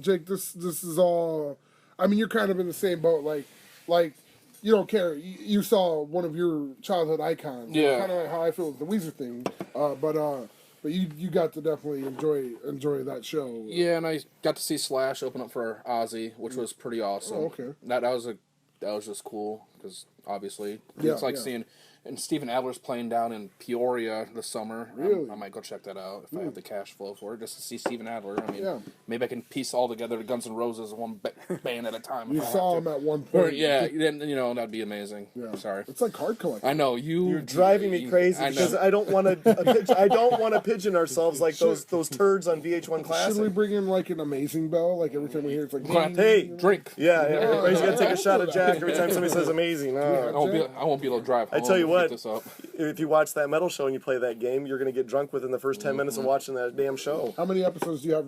Jake, this is all. I mean, you're kind of in the same boat. Like you don't care. You saw one of your childhood icons. Yeah. Kind of like how I feel with the Weezer thing. But you got to definitely enjoy that show. Yeah, and I got to see Slash open up for Ozzy, which was pretty awesome. Oh, okay. That was just cool because obviously it's like seeing. And Steven Adler's playing down in Peoria this summer. Really? I might go check that out if I have the cash flow for it, just to see Steven Adler. I mean, Yeah. maybe I can piece all together the Guns N' Roses one band at a time. You if I saw have him to. at one Or, point. yeah, then that'd be amazing. Yeah. Sorry. It's like card collecting. I know You're driving me crazy I know. because I don't want to. I don't want to pigeon ourselves like those turds on VH1 Classic. Should we bring in like an amazing bell? Like every time we hear it's like, Hey, drink. yeah, everybody's gonna take a shot of Jack every time somebody says amazing. I won't be able to drive. I tell you home what, to get this up. if you watch that metal show and you play that game, you're gonna get drunk within the first 10 minutes of watching that damn show. how many episodes do you have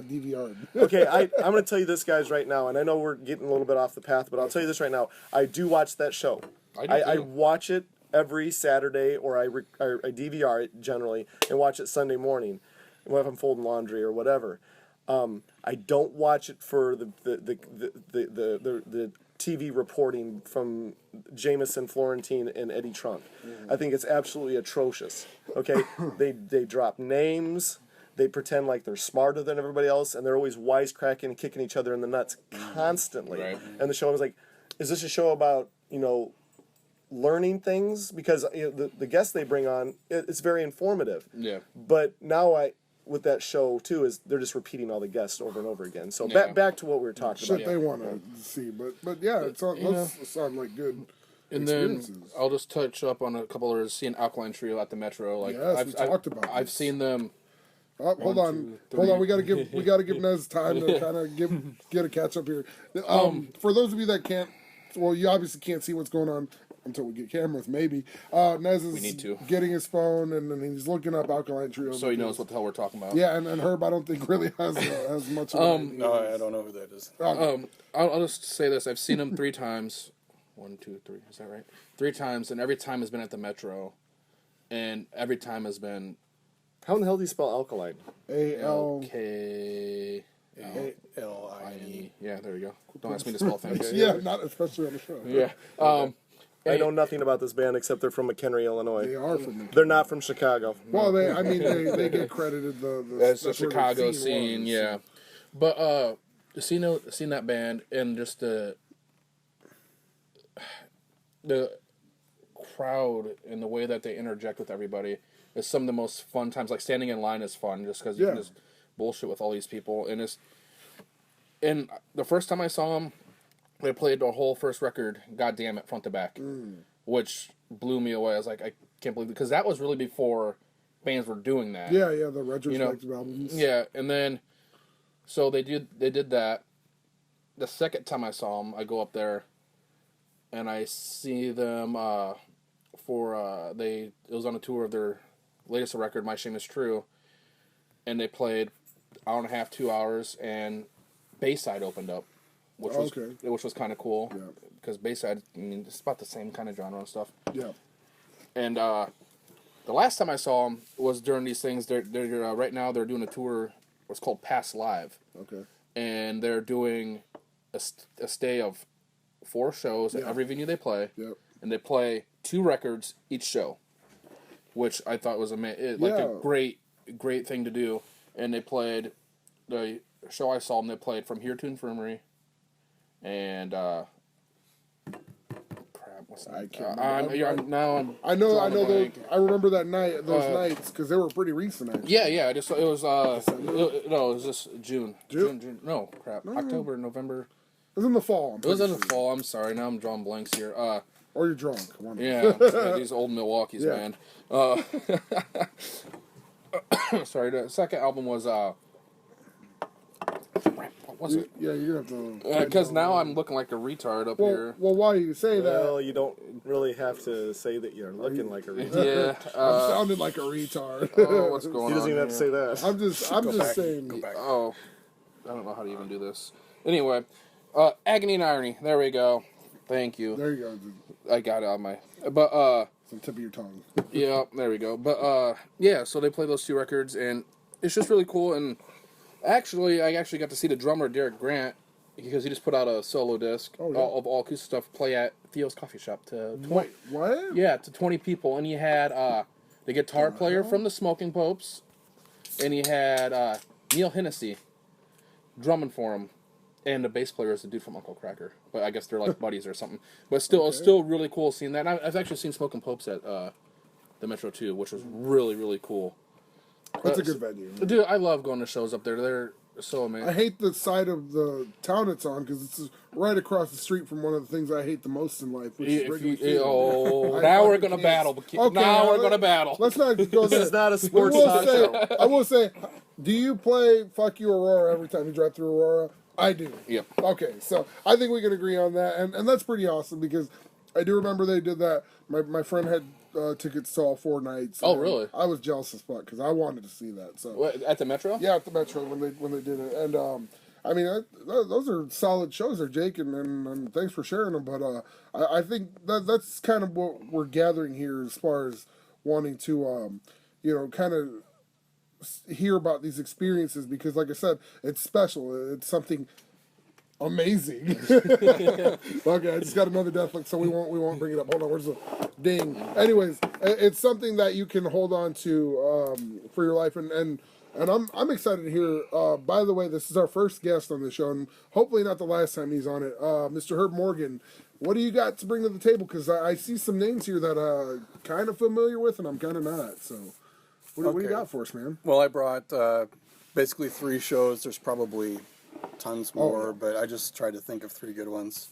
DVR'd? Okay, I'm going to tell you this, guys, right now, and I know we're getting a little bit off the path, but I'll tell you this right now. I do watch that show. I watch it every Saturday, or I DVR it generally, and watch it Sunday morning, if I'm folding laundry or whatever. I don't watch it for the TV reporting from Jameson, Florentine, and Eddie Trunk. I think it's absolutely atrocious. Okay, they drop names. They pretend like they're smarter than everybody else, and they're always wisecracking and kicking each other in the nuts constantly. Right. And the show was like, is this a show about, learning things? Because the guests they bring on, it's very informative. Yeah. But now with that show too, is they're just repeating all the guests over and over again. So Yeah. back to what we were talking Shit about. they want to see, but yeah, those sound like good And then experiences. I'll just touch up on a couple others. Seeing Alkaline Trio at the Metro, like Yes, we talked about I've this. seen them. Oh, hold on. We gotta give Nez time to kind of get a catch up here. For those of you that can't, well, you obviously can't see what's going on until we get cameras. Maybe Nez is need to. getting his phone and then he's looking up Alkaline Trio. So he knows what the hell we're talking about. Yeah, and Herb, I don't think really has much. Of No, I don't know who that is. I'll just say this: I've seen them 3 times. 1, 2, 3. Is that right? 3 times, and every time has been at the Metro, and every time has been How in the hell do you spell alkaline? AL. K. L-I-N-E. Yeah, there we go. Don't ask me to spell things. Yeah, not especially on the show. Yeah. I know nothing about this band except they're from McHenry, They Illinois. are from. They're not from Chicago. Well, they get credited the That's the where their Chicago scene, was. yeah. But seeing that band and just the crowd and the way that they interject with everybody is some of the most fun times. Like standing in line is fun just because you can Yeah. just bullshit with all these people. And the first time I saw them, they played the whole first record, God Damn It, front to back, which blew me away. I was like, I can't believe it, because that was really before bands were doing that. Yeah, the retrospective albums. Yeah, and then so they did that. The second time I saw them, I go up there, and I see them it was on a tour of their latest record, My Shame Is True, and they played hour and a half, 2 hours, and Bayside opened up, which was kind of cool. Yeah. Because Bayside, I mean, it's about the same kind of genre and stuff. Yeah. And the last time I saw them was during these things. They're right now they're doing a tour. What's called Pass Live, Okay. and they're doing a stay of 4 shows at every venue they play. Yep. And they play 2 records each show, which I thought was a great thing to do. And they played the show I saw them. They played From Here to Infirmary, and What's I that? can't I'm, remember. you're- now I'm. I know drawing a those. blank. I remember that night, those nights, because they were pretty recent. Actually. Yeah. I just it was no, it was just June. June? June. No, crap. October, November. It was in the fall. It was in the fall. I'm sorry. Now I'm drawing blanks here. Or you're drunk. One of them. Yeah, these old Milwaukee's, Yeah. man. Sorry. The second album was what was it? Yeah, you're gonna have to. Because now I'm looking like a retard up here. Well, why you say Well, that? you don't really have to say that you're looking like a retard. Yeah. I'm sounding like a retard. Oh, what's going on? He doesn't even have to say here? that. I'm just saying. Go back. Oh, I don't know how to even do this. Anyway, Agony and Irony. There we go. Thank you. There you go. Dude. I got it on my. But It's on the tip of your tongue. yeah, there we go. But yeah, so they play those two records, and it's just really cool. And actually, I got to see the drummer Derek Grant because he just put out a solo disc Oh, yeah. of all acoustic stuff. Play at Theo's Coffee Shop to 20, Wait, what? yeah, to 20 people, and he had the guitar player from the Smoking Popes, and he had Neil Hennessy drumming for him. And the bass player is the dude from Uncle Cracker, but I guess they're like buddies or something. But still, it's still really cool seeing that. And I've actually seen Smoking Popes at the Metro too, which was really, really cool. That's a good venue. Dude, I love going to shows up there. They're so I amazing. hate the side of the town it's on because it's right across the street from one of the things I hate the most in life, which is If regular you, theater. oh, I now we're fucking gonna can't. battle. Okay, now we're let- gonna battle. Let's not go there. This is not a We sports will talk say, show. I will say, do you play Fuck You Aurora every time you drive through Aurora? I do. Yep. Okay, so I think we can agree on that, and that's pretty awesome because I do remember they did that. My friend had tickets to all 4 nights. Oh, and really? I was jealous as fuck because I wanted to see that. So What, at the Metro? yeah, at the Metro when they did it, and I mean those are solid shows there, Jake, and thanks for sharing them. But I think that's kind of what we're gathering here as far as wanting to kind of hear about these experiences because, like I said, it's special. It's something amazing. Okay, I just got another death look, so we won't bring it up. Hold on, where's the ding? Anyways, it's something that you can hold on to for your life, and I'm excited to hear. By the way, this is our first guest on the show, and hopefully not the last time he's on it. Mr. Herb Morgan, what do you got to bring to the table? Because I see some names here that I'm kind of familiar with, and I'm kind of not. So, what do you Okay. got for us, man? Well, I brought basically 3 shows. There's probably tons more, yeah. but I just tried to think of 3 good ones.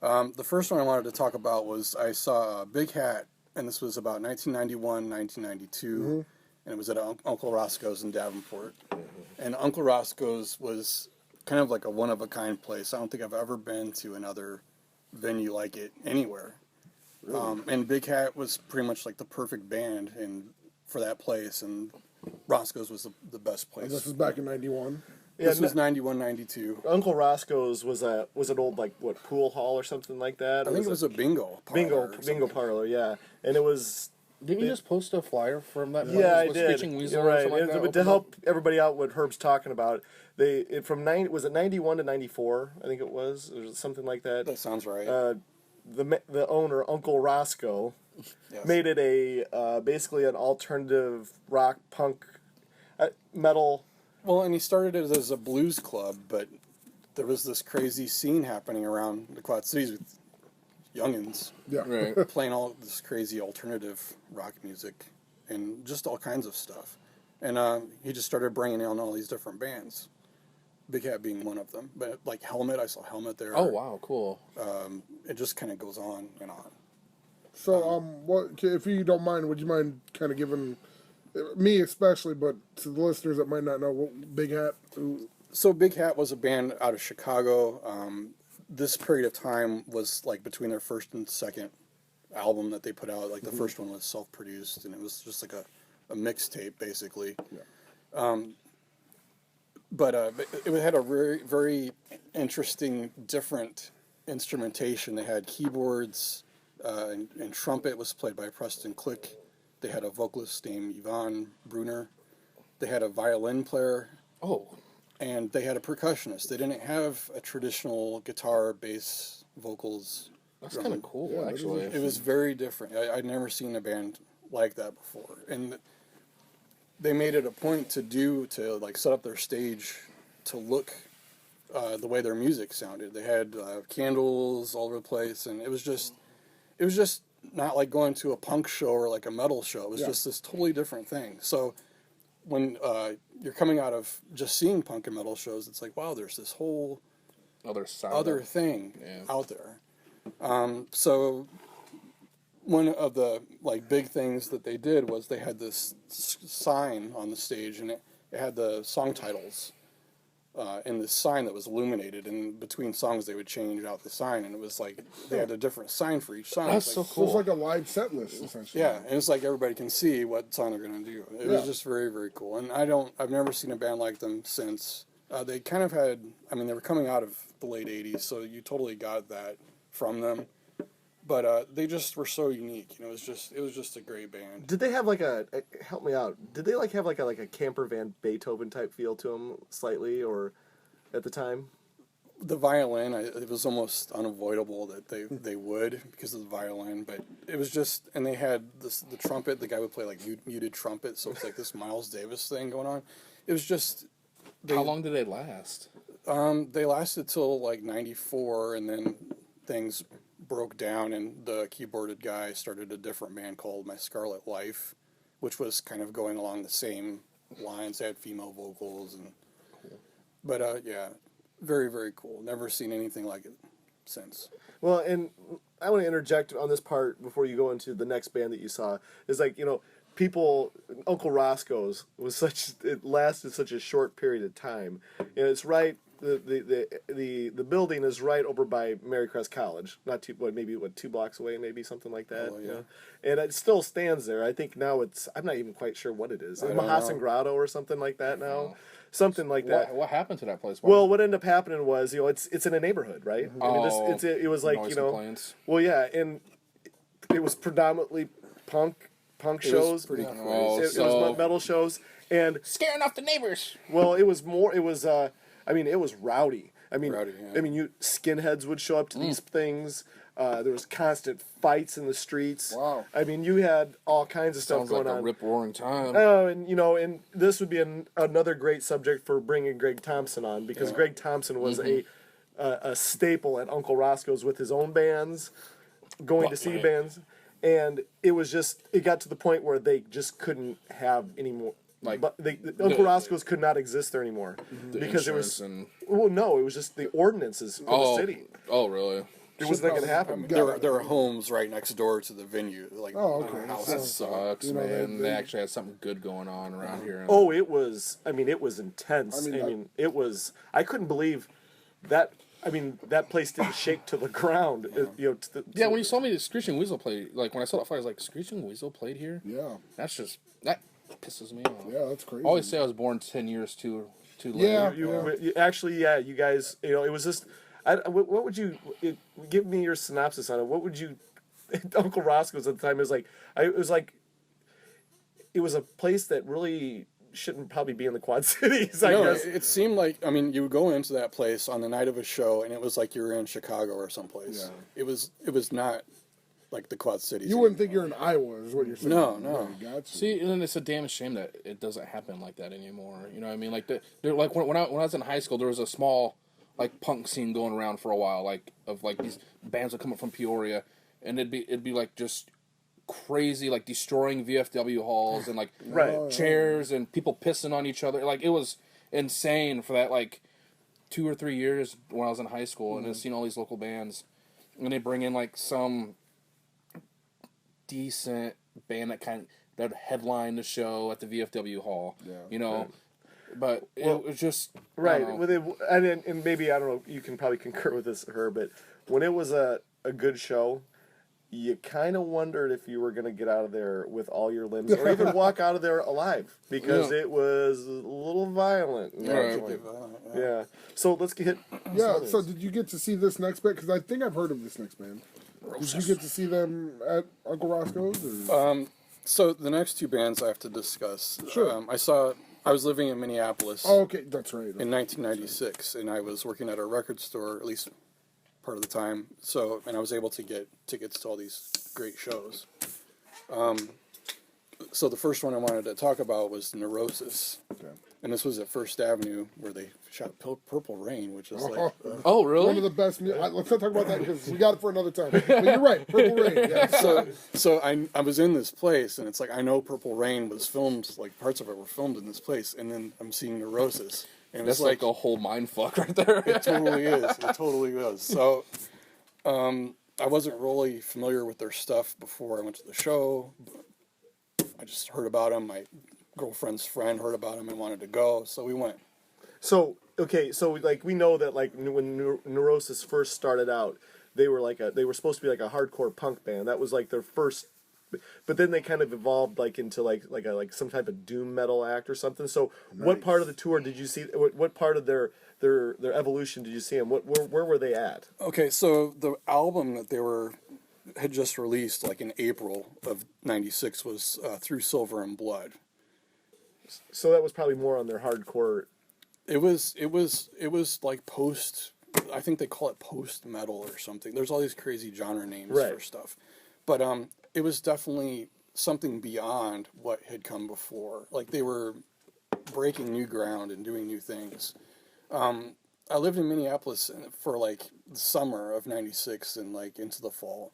The first one I wanted to talk about was I saw Big Hat, and this was about 1991, 1992, and it was at Uncle Roscoe's in Davenport. And Uncle Roscoe's was kind of like a one-of-a-kind place. I don't think I've ever been to another venue like it anywhere. And Big Hat was pretty much like the perfect band for that place, and Roscoe's was the best place. This is back in '91. This Yeah, was 91, 92. Uncle Roscoe's was an old like what pool hall or something like that. I think it was a bingo parlor bingo or something. parlor, yeah, and it was. Didn't you just post a flyer from that? Yeah, I with did. Screeching Weasel You're or right. something like And that? to help everybody out, what Herb's talking about, was it 91 to 94? I think it was, or something like that. That sounds right. The owner, Uncle Roscoe, Yes. made it a basically an alternative rock punk metal. Well, and he started it as a blues club, but there was this crazy scene happening around the Quad Cities with youngins Yeah. Right. playing all this crazy alternative rock music and just all kinds of stuff. And he just started bringing in all these different bands. Big Hat being one of them. But like Helmet, I saw Helmet there. Oh wow, cool. It just kind of goes on and on. So, what if you don't mind? Would you mind kind of giving me especially, but to the listeners that might not know, what Big Hat? So Big Hat was a band out of Chicago. This period of time was like between their first and second album that they put out. Like the first one was self-produced, and it was just like a mixtape basically. Yeah. But it had a very, very interesting, different instrumentation. They had keyboards, and trumpet was played by Preston Click. They had a vocalist named Yvonne Bruner. They had a violin player, Oh, and they had a percussionist. They didn't have a traditional guitar, bass, vocals. that's kind of cool, Yeah, that is actually. It was very different. I'd never seen a band like that before, and they made it a point to like set up their stage to look the way their music sounded. They had candles all over the place, and it it was just not like going to a punk show or like a metal show. It was just this totally different thing. So when you're coming out of just seeing punk and metal shows, it's like, wow, there's this whole other thing out there. So one of the like big things that they did was they had this sign on the stage, and it had the song titles in this sign that was illuminated, and between songs they would change out the sign, and it was like they had a different sign for each song. That's It's so like, cool. So it's like a live set list, essentially. yeah, and it's like everybody can see what song they're going to do. It was just very, very cool. And I've never seen a band like them since. They kind of had, I mean, they were coming out of the late 80s, so you totally got that from them. But they just were so unique. You know, it was just a great band. Did they have like help me out? Did they like have like a camper van Beethoven type feel to them slightly, or at the time? The violin, it was almost unavoidable that they would because of the violin, but it was just, and they had the trumpet. The guy would play like muted trumpet, so it's like this Miles Davis thing going on. It was just. How long did they last? They lasted till like '94, and then things broke down, and the keyboarded guy started a different band called My Scarlet Life, which was kind of going along the same lines. They had female vocals, and but yeah, very, very cool. Never seen anything like it since. Well, and I want to interject on this part before you go into the next band that you saw. Is like, you know, people, Uncle Roscoe's it lasted such a short period of time, and it's right. The building is right over by Marycrest College, not maybe 2 blocks away, maybe something like that. Oh, yeah. You know? And it still stands there. I think now I'm not even quite sure what it is. I don't Mahasan know. Grotto or something like that now. Something like that. What happened to that place? Well, what ended up happening was, you know, it's in a neighborhood, right? I mean, it was like, noise you know, complaints. well, yeah, and it was predominantly punk It shows. was pretty crazy. Oh, It was metal shows, and scaring off the neighbors. well, it was more. It was. I mean, it was rowdy. I mean, Rowdy, yeah. I mean, skinheads would show up to these things. There was constant fights in the streets. Wow. I mean, you had all kinds of stuff Sounds going like a on. rip-roaring time. Oh, and you know, and this would be another great subject for bringing Greg Thompson on, because Greg Thompson was a staple at Uncle Roscoe's with his own bands, going to see bands, and it got to the point where they just couldn't have any more. Like, But Uncle Roscoe's could not exist there anymore because it was. And, Well, no, it was just the ordinances for the city. Oh, really? It was not going to happen. There were homes right next door to the venue, like Oh, okay. That houses. sucks, You know, man. they- They actually had something good going on around here. Oh, it was. I mean, it was intense. I mean, it was. I couldn't believe that. I mean, that place didn't shake to the ground. You know. Yeah, when you saw me, the Screeching Weasel played. Like when I saw that fight, I was like, "Screeching Weasel played here." Yeah. That pisses me off. Yeah, that's crazy. I always say I was born 10 years too late. Yeah. You actually, yeah, you guys. You know, it was just. What would you give me your synopsis on it? What would you? Uncle Roscoe's at the time was like. It was a place that really shouldn't probably be in the Quad Cities. I No, guess. it seemed like, I mean, you would go into that place on the night of a show, and it was like you were in Chicago or someplace. Yeah. It was not like the Quad Cities. You wouldn't think you're in Iowa, is what you're saying. No. Right, got you. See, and then it's a damn shame that it doesn't happen like that anymore. You know what I mean? Like like when I was in high school, there was a small like punk scene going around for a while, like of like these bands would come up from Peoria, and it'd be like just crazy, like destroying VFW halls and like Right. chairs and people pissing on each other. Like it was insane for that like 2 or 3 years when I was in high school, and I've seen all these local bands, and they bring in like some decent band that headline the show at the VFW hall. Yeah. You know, but it was just I Right. don't know. With it, and maybe I don't know. You can probably concur with this, but when it was a good show, you kind of wondered if you were going to get out of there with all your limbs, or even walk out of there alive, because Yeah. it was a little violent. Right. Yeah. So let's get. Yeah, so did you get to see this next band? Because I think I've heard of this next band. Did you get to see them at Uncle Roscoe's? Or? So the next two bands I have to discuss. Sure. I was living in Minneapolis Oh, okay, that's right. in 1996, and I was working at a record store, at least part of the time. So, and I was able to get tickets to all these great shows. So the first one I wanted to talk about was Neurosis. Okay. and this was at First Avenue where they shot Purple Rain, which is like Oh, One of really? the best. Let's not talk about that because we got it for another time. But you're right, Purple Rain. Yeah. so I was in this place, and it's like I know Purple Rain was filmed, like parts of it were filmed in this place, and then I'm seeing Neurosis, and That's it's like a whole mind fuck right there. it totally is. It totally is. So, I wasn't really familiar with their stuff before I went to the show. But I just heard about them. My girlfriend's friend heard about them and wanted to go, so we went. So okay, so like we know that like when Neurosis first started out, they were supposed to be like a hardcore punk band. That was like their first, but then they kind of evolved like into like some type of doom metal act or something. So what part of the tour did you see? What part of their evolution did you see them? Where were they at? Okay, so the album that had just released, like in April of '96, was Through Silver and Blood. So that was probably more on their hardcore. It was like post. I think they call it post metal or something. There's all these crazy genre names Right. for stuff, but it was definitely something beyond what had come before. Like they were breaking new ground and doing new things. I lived in Minneapolis for like the summer of '96 and like into the fall,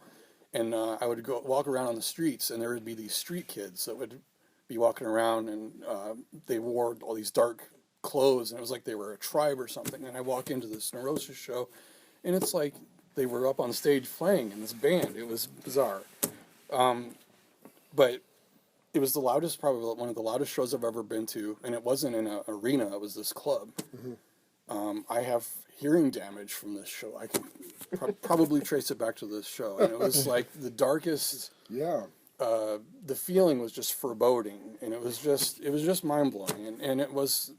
and I would go walk around on the streets, and there would be these street kids that would be walking around, and they wore all these dark clothes, and it was like they were a tribe or something. And I walk into this Neurosis show, and it's like they were up on stage playing in this band. It was bizarre, but it was probably one of the loudest shows I've ever been to, and it wasn't in an arena. It was this club. I have hearing damage from this show. I can probably trace it back to this show, and it was like the darkest. Yeah. The feeling was just foreboding, and it was just mind blowing, and it was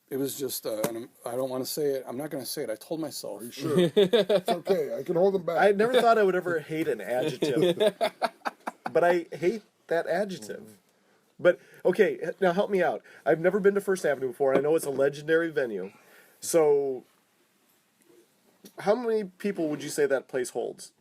just. And I don't want to say it. I'm not going to say it. I told myself. Sure. It's okay. I can hold them back. I never thought I would ever hate an adjective, but I hate that adjective. But okay, now help me out. I've never been to First Avenue before. I know it's a legendary venue. So, how many people would you say that place holds?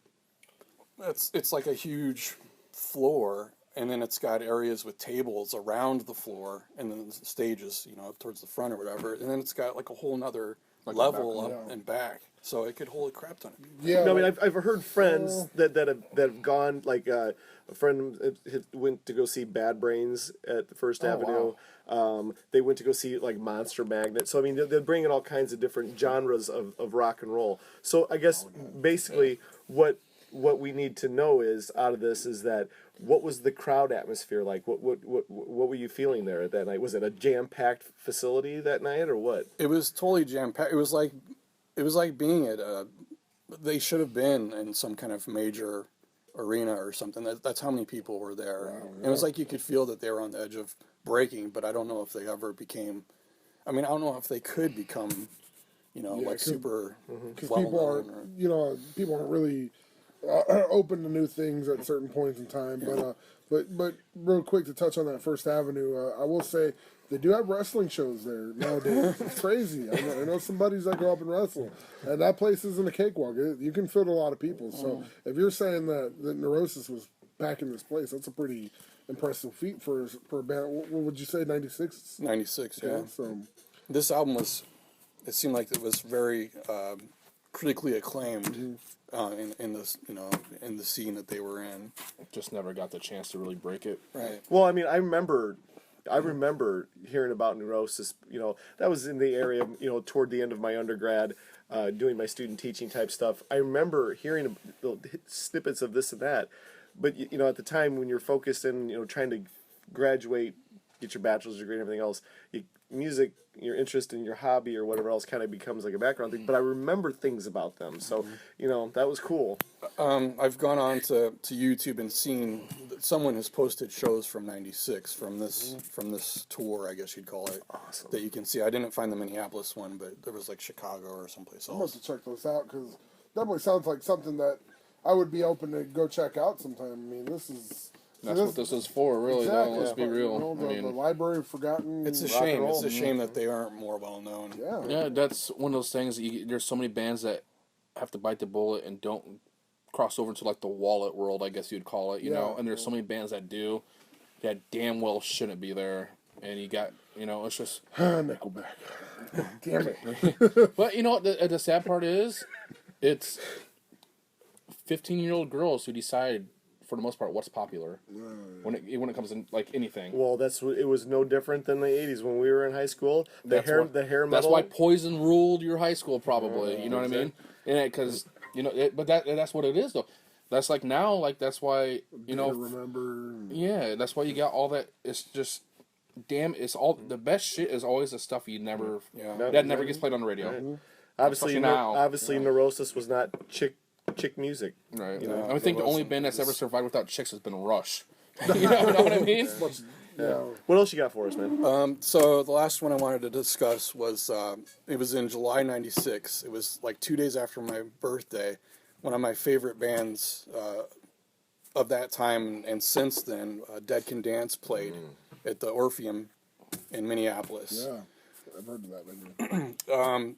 It's like a huge floor, and then it's got areas with tables around the floor, and then stages, towards the front or whatever, and then it's got like a whole nother level up and back, so it could hold a crap ton of people. Yeah. No, I mean, I've heard friends that have gone, like a friend went to go see Bad Brains at the First Avenue. Wow. They went to go see like Monster Magnet. So I mean, they're bringing all kinds of different genres of rock and roll. So I guess basically what we need to know is out of this is that what was the crowd atmosphere like? What were you feeling there that night? Was it a jam-packed facility that night or what? It was totally jam-packed. It was like being at they should have been in some kind of major arena or something. That's how many people were there. Wow, And it was like you could feel that they were on the edge of breaking, but I don't know if they ever became. I mean, I don't know if they could become, like super Because well people are, known. people aren't really open to new things at certain points in time. But real quick to touch on that First Avenue, I will say they do have wrestling shows there nowadays. It's crazy. I know some buddies that go up and wrestle, and that place isn't a cakewalk. You can fit a lot of people. So if you're saying that Neurosis was back in this place, that's a pretty impressive feat for a band. What would you say, 96? 96, yeah. So This album it seemed like it was very critically acclaimed in this, in the scene that they were in. Just never got the chance to really break it. Right. Well, I mean, I remember hearing about Neurosis. That was in the area. Toward the end of my undergrad, doing my student teaching type stuff. I remember hearing snippets of this and that. But at the time when you're focused in trying to graduate, get your bachelor's degree and everything else, music, your interest in your hobby or whatever else kind of becomes like a background thing. But I remember things about them, so that was cool. I've gone on to YouTube and seen that someone has posted shows from '96 from this tour, I guess you'd call it. Awesome. That you can see. I didn't find the Minneapolis one, but there was like Chicago or someplace I'm going to else. check those out because definitely sounds like something that I would be open to go check out sometime. I mean, this is... That's what this is for, really. Exactly. Though. Let's be real. The Library of Forgotten. It's a rock and shame. roll. It's a shame that they aren't more well known. Yeah. Yeah, that's one of those things. There's so many bands that have to bite the bullet and don't cross over to like the wallet world, I guess you'd call it. You know, and there's so many bands that do that damn well shouldn't be there. and you got, it's just. Nickelback. Damn it. But you know what? The sad part is, it's 15-year-old girls who decide, for the most part, what's popular when it comes in like anything. Well, it was no different than the '80s when we were in high school. The hair metal. That's why Poison ruled your high school, probably. You know what I mean? And because but that's what it is though. That's like now, like that's why remember. Yeah, that's why you got all that. It's just. Damn, it's all the best shit is always the stuff you never that never gets played on the radio. Right. Obviously, Neurosis was not chick music. Right. You know, I think the only band that's ever survived without chicks has been Rush. you know what I mean? Yeah. What else you got for us, man? So the last one I wanted to discuss was it was in July '96. It was like 2 days after my birthday. One of my favorite bands of that time and since then, Dead Can Dance, played at the Orpheum in Minneapolis. Yeah, I've heard of that venue.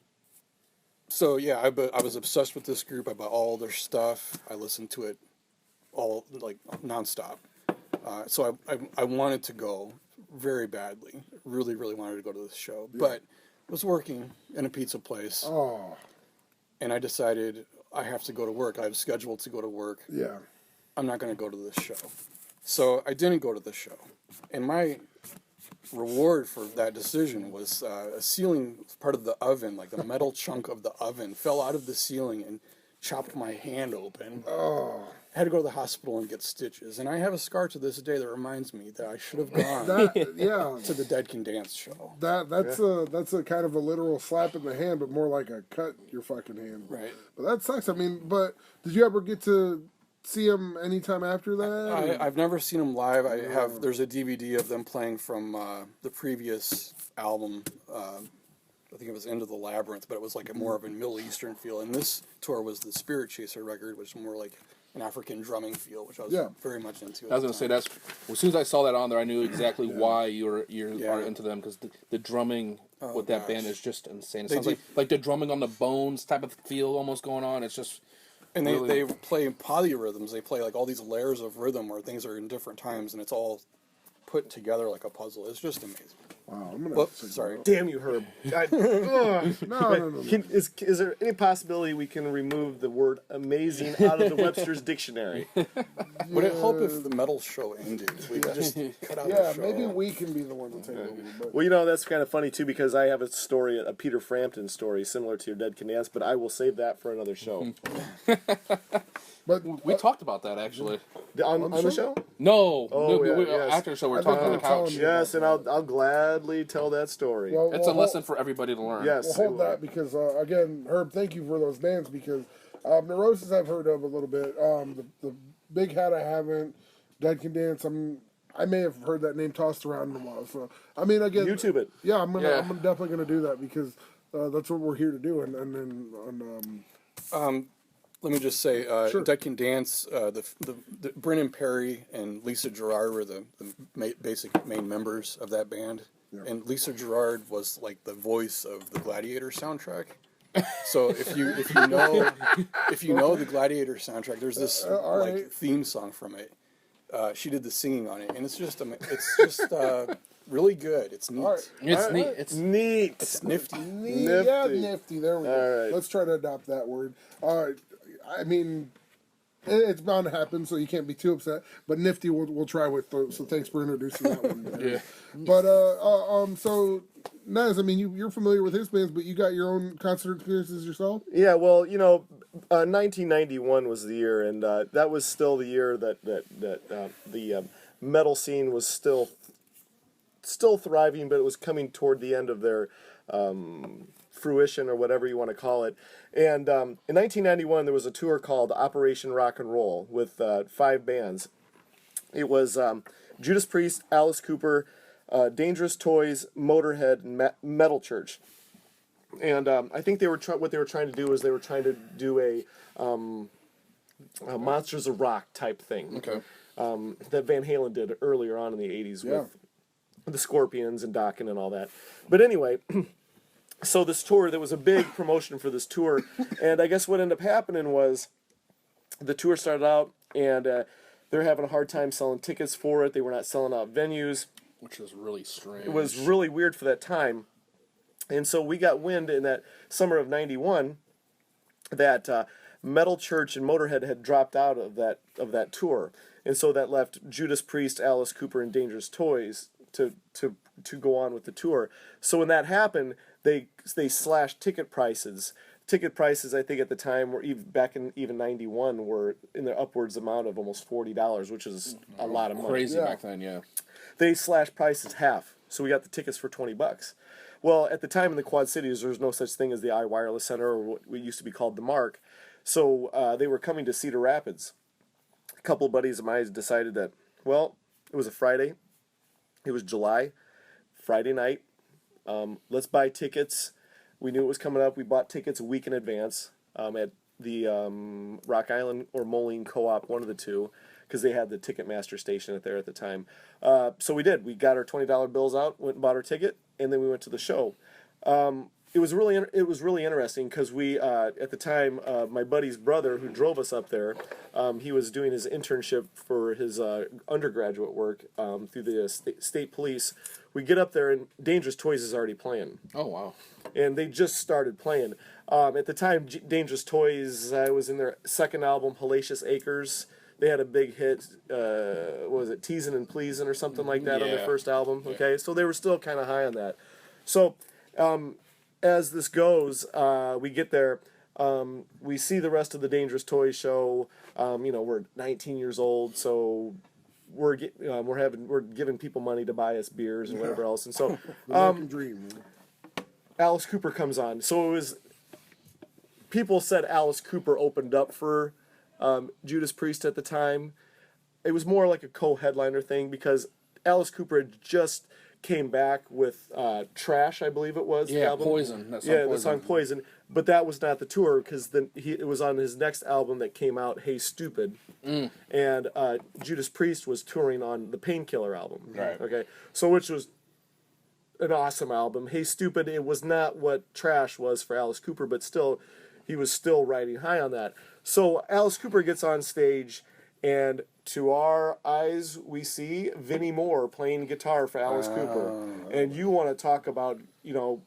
So yeah, I was obsessed with this group. I bought all their stuff. I listened to it all like nonstop. So I wanted to go very badly. Really, really wanted to go to this show, but I was working in a pizza place. Oh, and I decided I have to go to work. I was scheduled to go to work. yeah. I'm not going to go to this show. So I didn't go to the show. And my reward for that decision was a ceiling part of the oven, like the metal chunk of the oven, fell out of the ceiling and chopped my hand open. Oh. I had to go to the hospital and get stitches. And I have a scar to this day that reminds me that I should have gone to the Dead Can Dance show. That's a kind of a literal slap in the hand, but more like a cut your fucking hand. Right. But that sucks. I mean, but did you ever get to see them anytime after that? I've never seen them live. There's a DVD of them playing from the previous album. I think it was Into the Labyrinth, but it was like more of a Middle Eastern feel. And this tour was the Spirit Chaser record, which was more like an African drumming feel, which I was very much into. I was going to say that's as soon as I saw that on there, I knew exactly why you are into them, because the drumming with that band is just insane. It sounds like the drumming on the bones type of feel almost going on. It's just. And they play polyrhythms. They play like all these layers of rhythm where things are in different times, and it's all put together like a puzzle. It's just amazing. Wow, I'm gonna. Sorry. Damn you, Herb. No. Is there any possibility we can remove the word amazing out of the Webster's dictionary? Would it help if the metal show ended? We could just cut out the show. Maybe we can be the one to take over. But. Well, that's kind of funny, too, because I have a story, a Peter Frampton story, similar to your Dead Can Dance, but I will save that for another show. But we talked about that, actually. On the show? No. Yes. After the show, we're talking on the couch. Yes, and I'll gladly tell that story. It's a lesson for everybody to learn. Yes. We'll hold that because, again, Herb, thank you for those bands because Neurosis I've heard of a little bit. The Big Hat I haven't. Dead Can Dance, I may have heard that name tossed around in a while. So, I mean, again. YouTube it. Yeah, I'm definitely going to do that because that's what we're here to do. And then let me just say, Dead Can Dance, the Brennan Perry and Lisa Gerard were the basic main members of that band. Yeah. And Lisa Gerard was like the voice of the Gladiator soundtrack. So if you know the Gladiator soundtrack, there's this theme song from it. She did the singing on it, and it's just really good. It's neat. Right. It's neat. It's nifty. Yeah, nifty. There we go. All right. Let's try to adopt that word. I mean, it's bound to happen, so you can't be too upset. But nifty, we'll try with. So thanks for introducing that one. Yeah. But so Naz, I mean, you're familiar with his bands, but you got your own concert experiences yourself. Yeah, well, 1991 was the year, and that was still the year that the metal scene was still thriving, but it was coming toward the end of their fruition or whatever you want to call it. And in 1991, there was a tour called Operation Rock and Roll with 5 bands. It was Judas Priest, Alice Cooper, Dangerous Toys, Motorhead, and Metal Church. And I think what they were trying to do was they were trying to do a Monsters of Rock type thing. Okay. That Van Halen did earlier on in the 80s with the Scorpions and Dokken and all that. But anyway, so this tour, there was a big promotion for this tour, and I guess what ended up happening was the tour started out, and they're having a hard time selling tickets for it. They were not selling out venues, Which was really strange. It was really weird for that time. And so we got wind in that summer of '91 that Metal Church and Motorhead had dropped out of that tour, and so that left Judas Priest, Alice Cooper, and Dangerous Toys to go on with the tour. So when that happened, they slashed ticket prices. Ticket prices, I think at the time, were even back in even '91, were in the upwards amount of almost $40, which is a lot of money. crazy Yeah. back then, yeah. They slashed prices half, so we got the tickets for $20. Well, at the time in the Quad Cities, there was no such thing as the iWireless Center, or what used to be called the Mark. So they were coming to Cedar Rapids. A couple of buddies of mine decided that, well, it was a Friday. It was July, Friday night. Let's buy tickets. We knew it was coming up. We bought tickets a week in advance at the Rock Island or Moline Co-op, one of the two, because they had the Ticketmaster station there at the time. So we did. We got our $20 bills out, went and bought our ticket, and then we went to the show. It was really interesting because we at the time my buddy's brother who drove us up there, he was doing his internship for his undergraduate work through the state police. We get up there and Dangerous Toys is already playing. Oh, wow. And they just started playing. At the time, Dangerous Toys was in their second album, Hellacious Acres. They had a big hit, what was it, Teasin' and Pleasin' or something like that on their Yeah. first album. Okay, so they were still kind of high on that. So as this goes, we get there. We see the rest of the Dangerous Toys show. We're 19 years old, so we're giving people money to buy us beers and whatever else. And so The American dream. Man. Alice Cooper comes on. So it was. People said Alice Cooper opened up for Judas Priest at the time. It was more like a co-headliner thing because Alice Cooper had just came back with Trash, I believe it was. the Yeah, album. Poison. That song, Yeah, Poison. the song Poison. But that was not the tour because it was on his next album that came out, Hey Stupid. And Judas Priest was touring on the Painkiller album. Right. Okay, so which was an awesome album. Hey Stupid, it was not what Trash was for Alice Cooper, but still, he was still riding high on that. So Alice Cooper gets on stage, and to our eyes, we see Vinnie Moore playing guitar for Alice Cooper. And you want to talk about,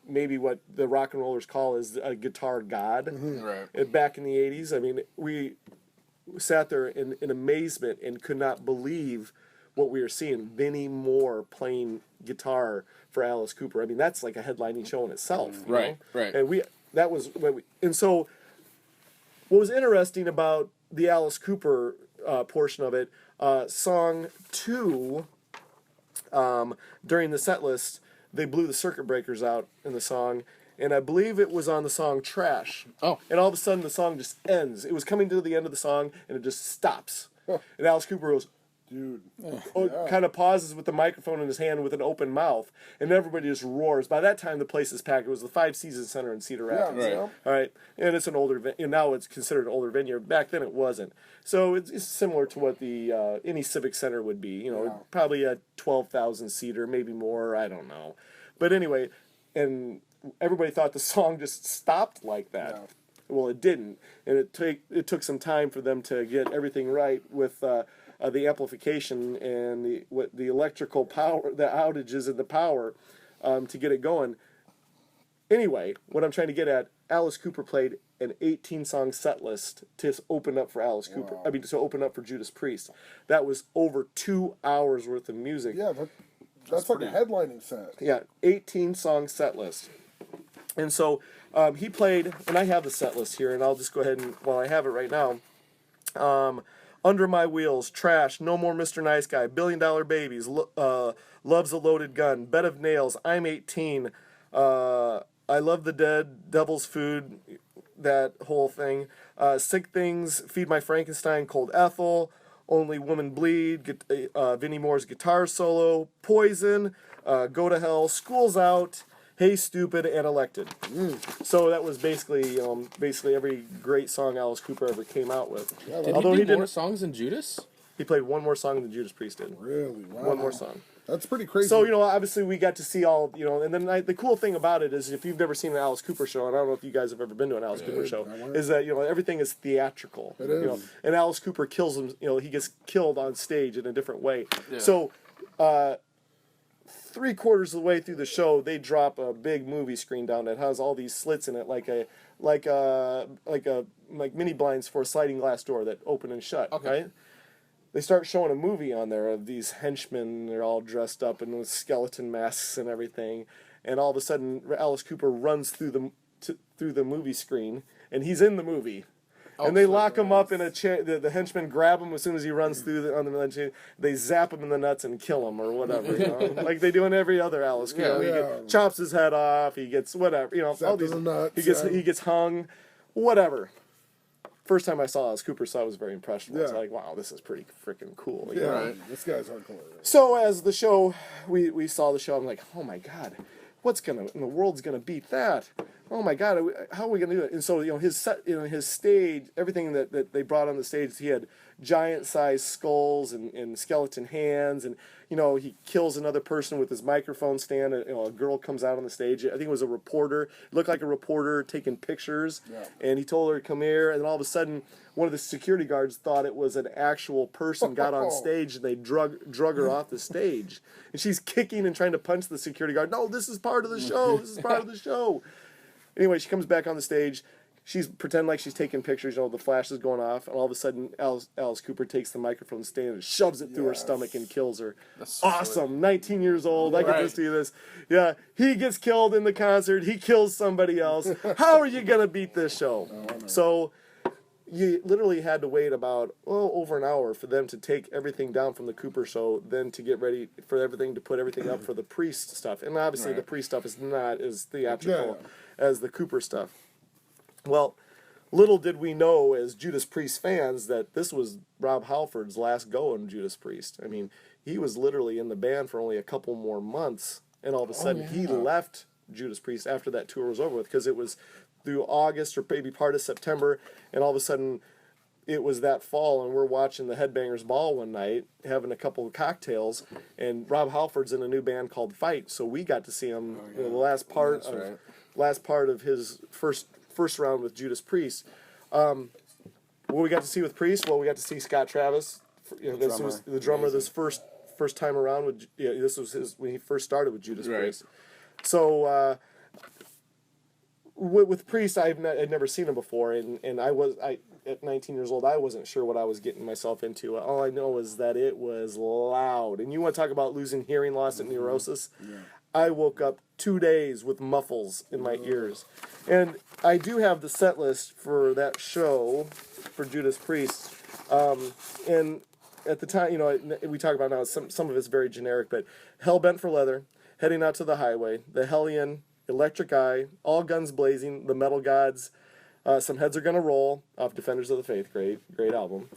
maybe what the rock and rollers call is a guitar god. Right. Back in the 80s, I mean, we sat there in amazement and could not believe what we were seeing. Vinnie Moore playing guitar for Alice Cooper. I mean, that's like a headlining show in itself. you Right, know? right. And so what was interesting about the Alice Cooper portion of it, song 2, during the set list, they blew the circuit breakers out in the song, and I believe it was on the song Trash. Oh. And all of a sudden the song just ends. It was coming to the end of the song, and it just stops. And Alice Cooper goes, Dude. kind of pauses with the microphone in his hand with an open mouth, and everybody just roars. By that time, the place is packed. It was the Five Seasons Center in Cedar Rapids. Right. Yeah. All right, and it's an older venue. Now it's considered an older venue. Back then, it wasn't. So it's similar to what the any civic center would be. Probably a 12,000 seater, maybe more. I don't know, but anyway, and everybody thought the song just stopped like that. Yeah. Well, it didn't, and it took some time for them to get everything right with the amplification and the electrical power, the outages and the power to get it going. Anyway, what I'm trying to get at, Alice Cooper played an 18-song set list to open up for Alice Cooper. I mean, to open up for Judas Priest. That was over 2 hours worth of music. Yeah, that's like a headlining set. Yeah, 18-song set list. And so he played, and I have the set list here, and I'll just go ahead and, while I have it right now, Under My Wheels, Trash, No More Mr. Nice Guy, $1 Billion Babies, Love's a Loaded Gun, Bed of Nails, I'm 18, I Love the Dead, Devil's Food, that whole thing, Sick Things, Feed My Frankenstein, Cold Ethel, Only Woman Bleed, Vinnie Moore's guitar solo, Poison, Go to Hell, School's Out, Hey Stupid, and Elected. So that was basically every great song Alice Cooper ever came out with. Yeah, Did Although he he do more didn't, songs than Judas? he played one more song than Judas Priest did. Really? Wow. One more song. That's pretty crazy. So, obviously we got to see all, and then the cool thing about it is if you've never seen an Alice Cooper show, and I don't know if you guys have ever been to an Alice Cooper show, is that, everything is theatrical. It is. And Alice Cooper kills him, he gets killed on stage in a different way. Yeah. So, 3/4 of the way through the show, they drop a big movie screen down that has all these slits in it, like mini blinds for a sliding glass door that open and shut. Okay. Right? They start showing a movie on there of these henchmen. They're all dressed up in with skeleton masks and everything, and all of a sudden, Alice Cooper runs through the movie screen, and he's in the movie. And they lock him up in a chair. The henchmen grab him as soon as he runs through on the chair. They zap him in the nuts and kill him or whatever, you know? Like they do in every other Alice Cooper. Yeah. He chops his head off. He gets whatever, you know. All Zapped these, in the nuts, he gets hung, whatever. First time I saw Alice Cooper, so I was very impressed. I was Yeah. like, wow, this is pretty freaking cool. you Yeah, know? Right. this guy's hardcore. So as the show, we saw the show. I'm like, oh my god, what's in the world's gonna beat that? Oh my god, how are we gonna do it? And so his set, his stage, everything that they brought on the stage, he had giant sized skulls and skeleton hands, and he kills another person with his microphone stand. A girl comes out on the stage. I think it was a reporter. It looked like a reporter taking pictures, and he told her to come here. And then all of a sudden, one of the security guards thought it was an actual person, got on stage, and they drug her off the stage. And she's kicking and trying to punch the security guard. No, this is part of the show. This is part of the show. Anyway, she comes back on the stage. She's pretending like she's taking pictures. The flash is going off, and all of a sudden, Alice Cooper takes the microphone stand and shoves it through her stomach and kills her. That's so awesome. 19 years old. I get to Right. see this. Yeah, he gets killed in the concert. He kills somebody else. How are you gonna beat this show? So you literally had to wait about over an hour for them to take everything down from the Cooper show, then to get ready for everything, to put everything up for the Priest stuff. And obviously the Priest stuff is not as theatrical as the Cooper stuff. Well, little did we know as Judas Priest fans that this was Rob Halford's last go in Judas Priest. I mean, he was literally in the band for only a couple more months, and all of a sudden he left Judas Priest after that tour was over with, because it was through August or maybe part of September, and all of a sudden it was that fall, and we're watching the Headbangers Ball one night, having a couple of cocktails, and Rob Halford's in a new band called Fight, so we got to see him the last part of his first round with Judas Priest. What we got to see with Priest? Well, we got to see Scott Travis. This was the drummer. This first time around with this was his when he first started with Judas Priest. So with Priest, I'd never seen him before, and I at 19 years old, I wasn't sure what I was getting myself into. All I know is that it was loud. And you want to talk about losing hearing loss and neurosis? Yeah. I woke up 2 days with muffles in my ears. And I do have the set list for that show for Judas Priest. And at the time, we talk about now, some of it's very generic, but Hell Bent for Leather, Heading Out to the Highway, The Hellion, Electric Eye, All Guns Blazing, The Metal Gods, Some Heads Are Gonna Roll, off Defenders of the Faith, great album.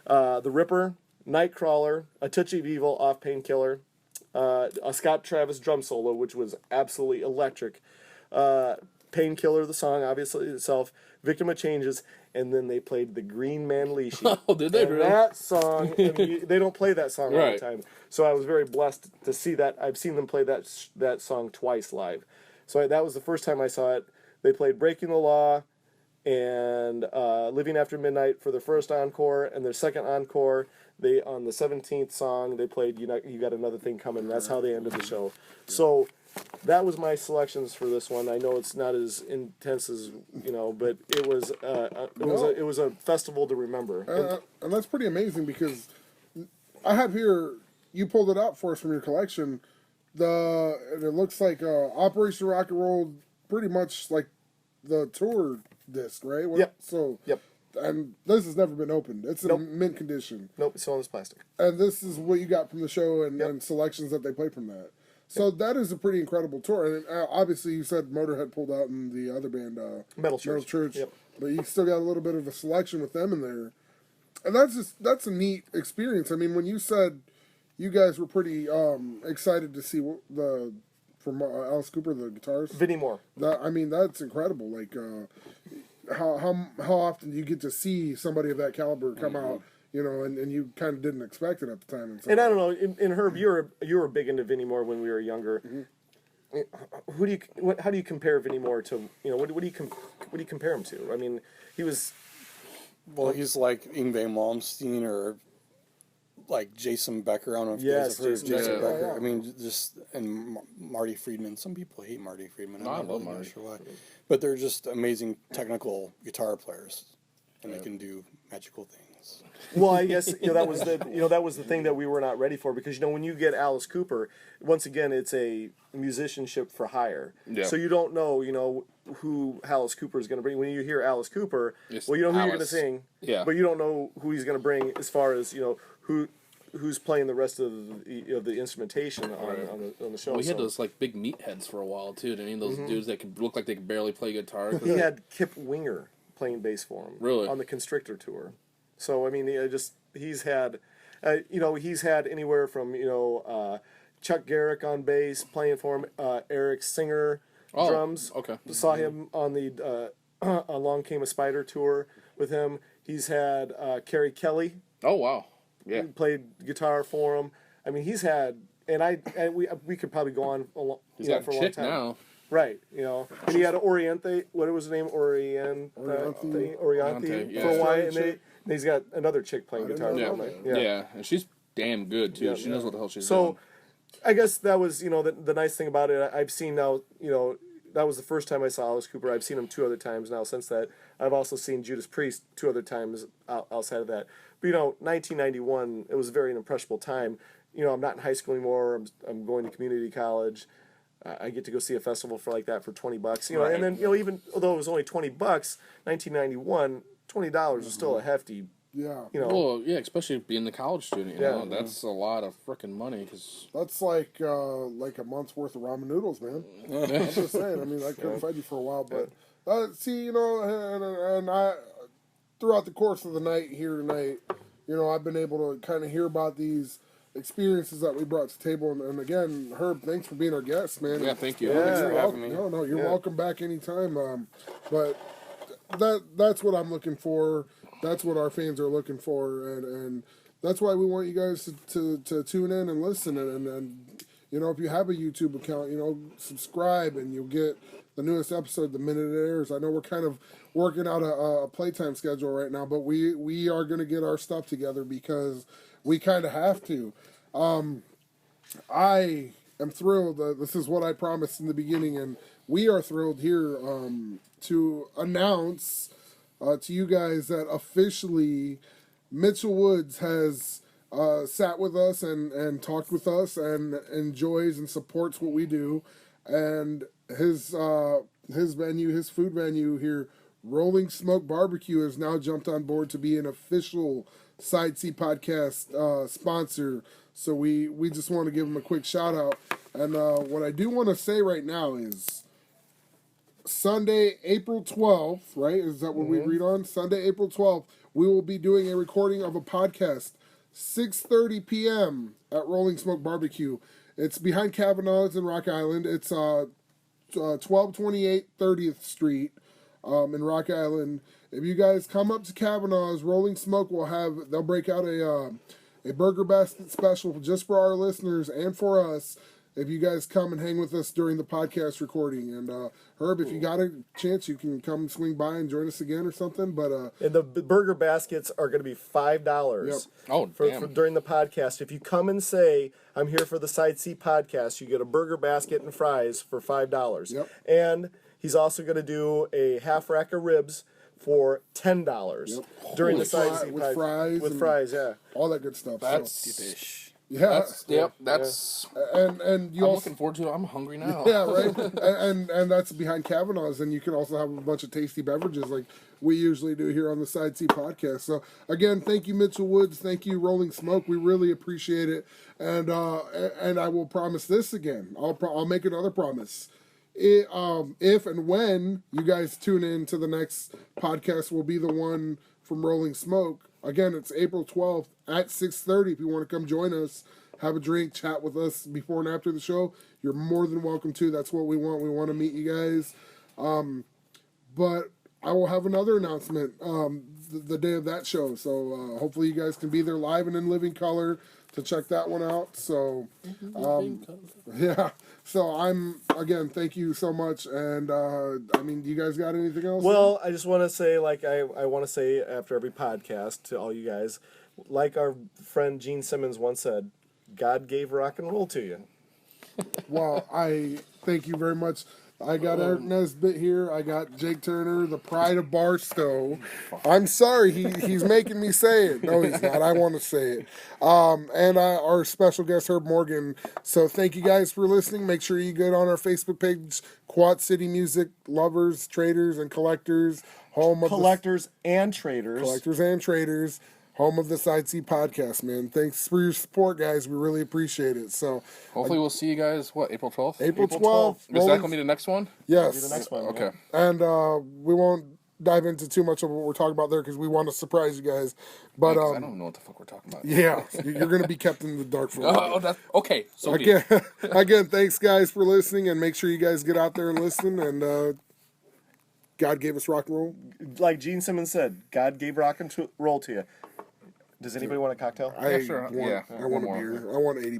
The Ripper, Nightcrawler, A Touch of Evil, off Painkiller, a Scott Travis drum solo, which was absolutely electric. Painkiller, the song, obviously itself, Victim of Changes, and then they played the Green Man Leashy. Oh, did they and really? that song, they don't play that song all Right. the time. So I was very blessed to see that. I've seen them play that song twice live. So that was the first time I saw it. They played Breaking the Law and Living After Midnight for their first encore, and their second encore, on the 17th song, they played You Got Another Thing Coming. That's how they ended the show. So that was my selections for this one. I know it's not as intense as but it was it was a festival to remember. And that's pretty amazing, because I have here, you pulled it out for us from your collection. And it looks like Operation Rock and Roll, pretty much like the tour disc, right? Yep. So Yep. And this has never been opened. It's Nope. in mint condition. Nope, it's still in this plastic. And this is what you got from the show and, Yep. and selections that they played from that. So that is a pretty incredible tour. And obviously, you said Motorhead pulled out in the other band, Metal Church. Yep. But you still got a little bit of a selection with them in there. And that's a neat experience. I mean, when you said you guys were pretty excited to see from Alice Cooper, the guitars. Vinnie Moore. That's incredible. Like, how often do you get to see somebody of that caliber come out, and you kind of didn't expect it at the time. And I don't know, in Herb, you were big into Vinnie Moore when we were younger. Mm-hmm. How do you compare Vinnie Moore to, what do you compare him to? I mean, he was... Well, he's like Yngwie Malmsteen or like Jason Becker. I don't know if Yes, you guys have heard of Jason Jason Becker. Becker. Yeah. I mean, just and Marty Friedman. Some people hate Marty Friedman. No, I I'm love not really Marty. sure why, but they're just amazing technical guitar players, and they can do magical things. Well, I guess that was the thing that we were not ready for, because when you get Alice Cooper, once again it's a musicianship for hire. Yeah. So you don't know who Alice Cooper is going to bring. When you hear Alice Cooper, It's well, you know who you're going to Alice. sing. Yeah. But you don't know who he's going to bring as far as who's playing the rest of the instrumentation on the show. We had So those like big meatheads for a while too. I mean, those dudes that could look like they could barely play guitar. he had Kip Winger playing bass for him. Really? On the Constrictor tour. So I mean, he's had anywhere from Chuck Garrick on bass playing for him, Eric Singer drums. Okay. Saw him on the Along Came a Spider tour with him. He's had Kerry Kelly Oh wow. Yeah. played guitar for him. I mean, he's had, and we could probably go on He's got for a a long chick time. now. Right, and he had Oriente. What was his name? Oriente yeah. for a while, and Chick. then he's got another chick playing guitar. Yeah. for him. Yeah. And she's damn good too. Yeah. She knows what the hell she's So, doing. I guess that was the nice thing about it. I've seen now that was the first time I saw Alice Cooper. I've seen him 2 other times now since that. I've also seen Judas Priest 2 other times outside of that. But 1991, it was a very impressionable time. I'm not in high school anymore. I'm going to community college. I get to go see a festival for like that for $20. Right. And then even although it was only $20, 1991, $20 was still a hefty. Yeah. Well, yeah, especially being the college student. You Yeah. know, that's a lot of freaking money. Cause That's like a month's worth of ramen noodles, man. I'm just saying. I mean, I couldn't fight you for a while, but see, and I throughout the course of the night here tonight, I've been able to kind of hear about these experiences that we brought to the table, and again, Herb, thanks for being our guest, man. yeah, thank you. Yeah. Thanks for You're having welcome. me. No, you're Yeah. welcome back anytime. But that's what I'm looking for. That's what our fans are looking for, and that's why we want you guys to tune in and listen. And if you have a YouTube account, subscribe, and you'll get the newest episode the minute it airs. I know we're kind of working out a playtime schedule right now, but we are going to get our stuff together because we kind of have to. I am thrilled. This is what I promised in the beginning, and we are thrilled here to announce to you guys that officially Mitchell Woods has sat with us and talked with us and enjoys and supports what we do. And his food venue here, Rolling Smoke Barbecue, has now jumped on board to be an official Side C podcast sponsor. So we just want to give him a quick shout out. And what I do want to say right now is Sunday, April 12th, right? Is that what we agreed on? Sunday, April 12th, we will be doing a recording of a podcast, 6:30 p.m. at Rolling Smoke Barbecue. It's behind Kavanaugh's in Rock Island. It's 1228 30th Street in Rock Island. If you guys come up to Kavanaugh's, Rolling Smoke they'll break out a burger basket special just for our listeners and for us. If you guys come and hang with us during the podcast recording. And Herb, if you got a chance, you can come swing by and join us again or something. But And the burger baskets are going to be $5. Yep. Oh, damn. For during the podcast. If you come and say, I'm here for the Side C podcast, you get a burger basket and fries for $5. Yep. And he's also going to do a half rack of ribs for $10 during the Side C with podcast. fries With and- fries, yeah. all that good stuff. That's Yeah, that's. and you I'm also looking forward to it. I'm hungry now. yeah, right. and that's behind Kavanaugh's, and you can also have a bunch of tasty beverages like we usually do here on the Side C podcast. So again, thank you, Mitchell Woods. Thank you, Rolling Smoke. We really appreciate it, and I will promise this again. I'll make another promise. If and when you guys tune in to the next podcast, will be the one from Rolling Smoke. Again, it's April 12th at 6:30. If you want to come join us, have a drink, chat with us before and after the show, you're more than welcome to. That's what we want. We want to meet you guys. But I will have another announcement the day of that show. So hopefully you guys can be there live and in living color to check that one out. So, yeah. So again, thank you so much. And, do you guys got anything else? Well, I just want to say, like I want to say after every podcast to all you guys, like our friend Gene Simmons once said, God gave rock and roll to you. Well, I thank you very much. I got Eric Nesbitt here. I got Jake Turner, the pride of Barstow. I'm sorry, he's making me say it. No, he's not. I want to say it. And our special guest, Herb Morgan. So thank you guys for listening. Make sure you get on our Facebook page, Quad City Music Lovers, Traders, and Collectors. Home of Collectors and traders. Collectors and Traders. Home of the Side C podcast, man. Thanks for your support, guys. We really appreciate it. So Hopefully, we'll see you guys. What, April 12th? April April 12th. 12th. Is that gonna be the next one? Yes. The next one. Okay. And we won't dive into too much of what we're talking about there because we want to surprise you guys. But 'Cause I don't know what the fuck we're talking about. yeah, you're going to be kept in the dark for a while. Oh, that's okay. So be it. Again, thanks guys for listening, and make sure you guys get out there and listen. And God gave us rock and roll. Like Gene Simmons said, God gave rock and roll to you. Does anybody want a cocktail? I sure. want, Yeah, I want one a more. beer. I want 80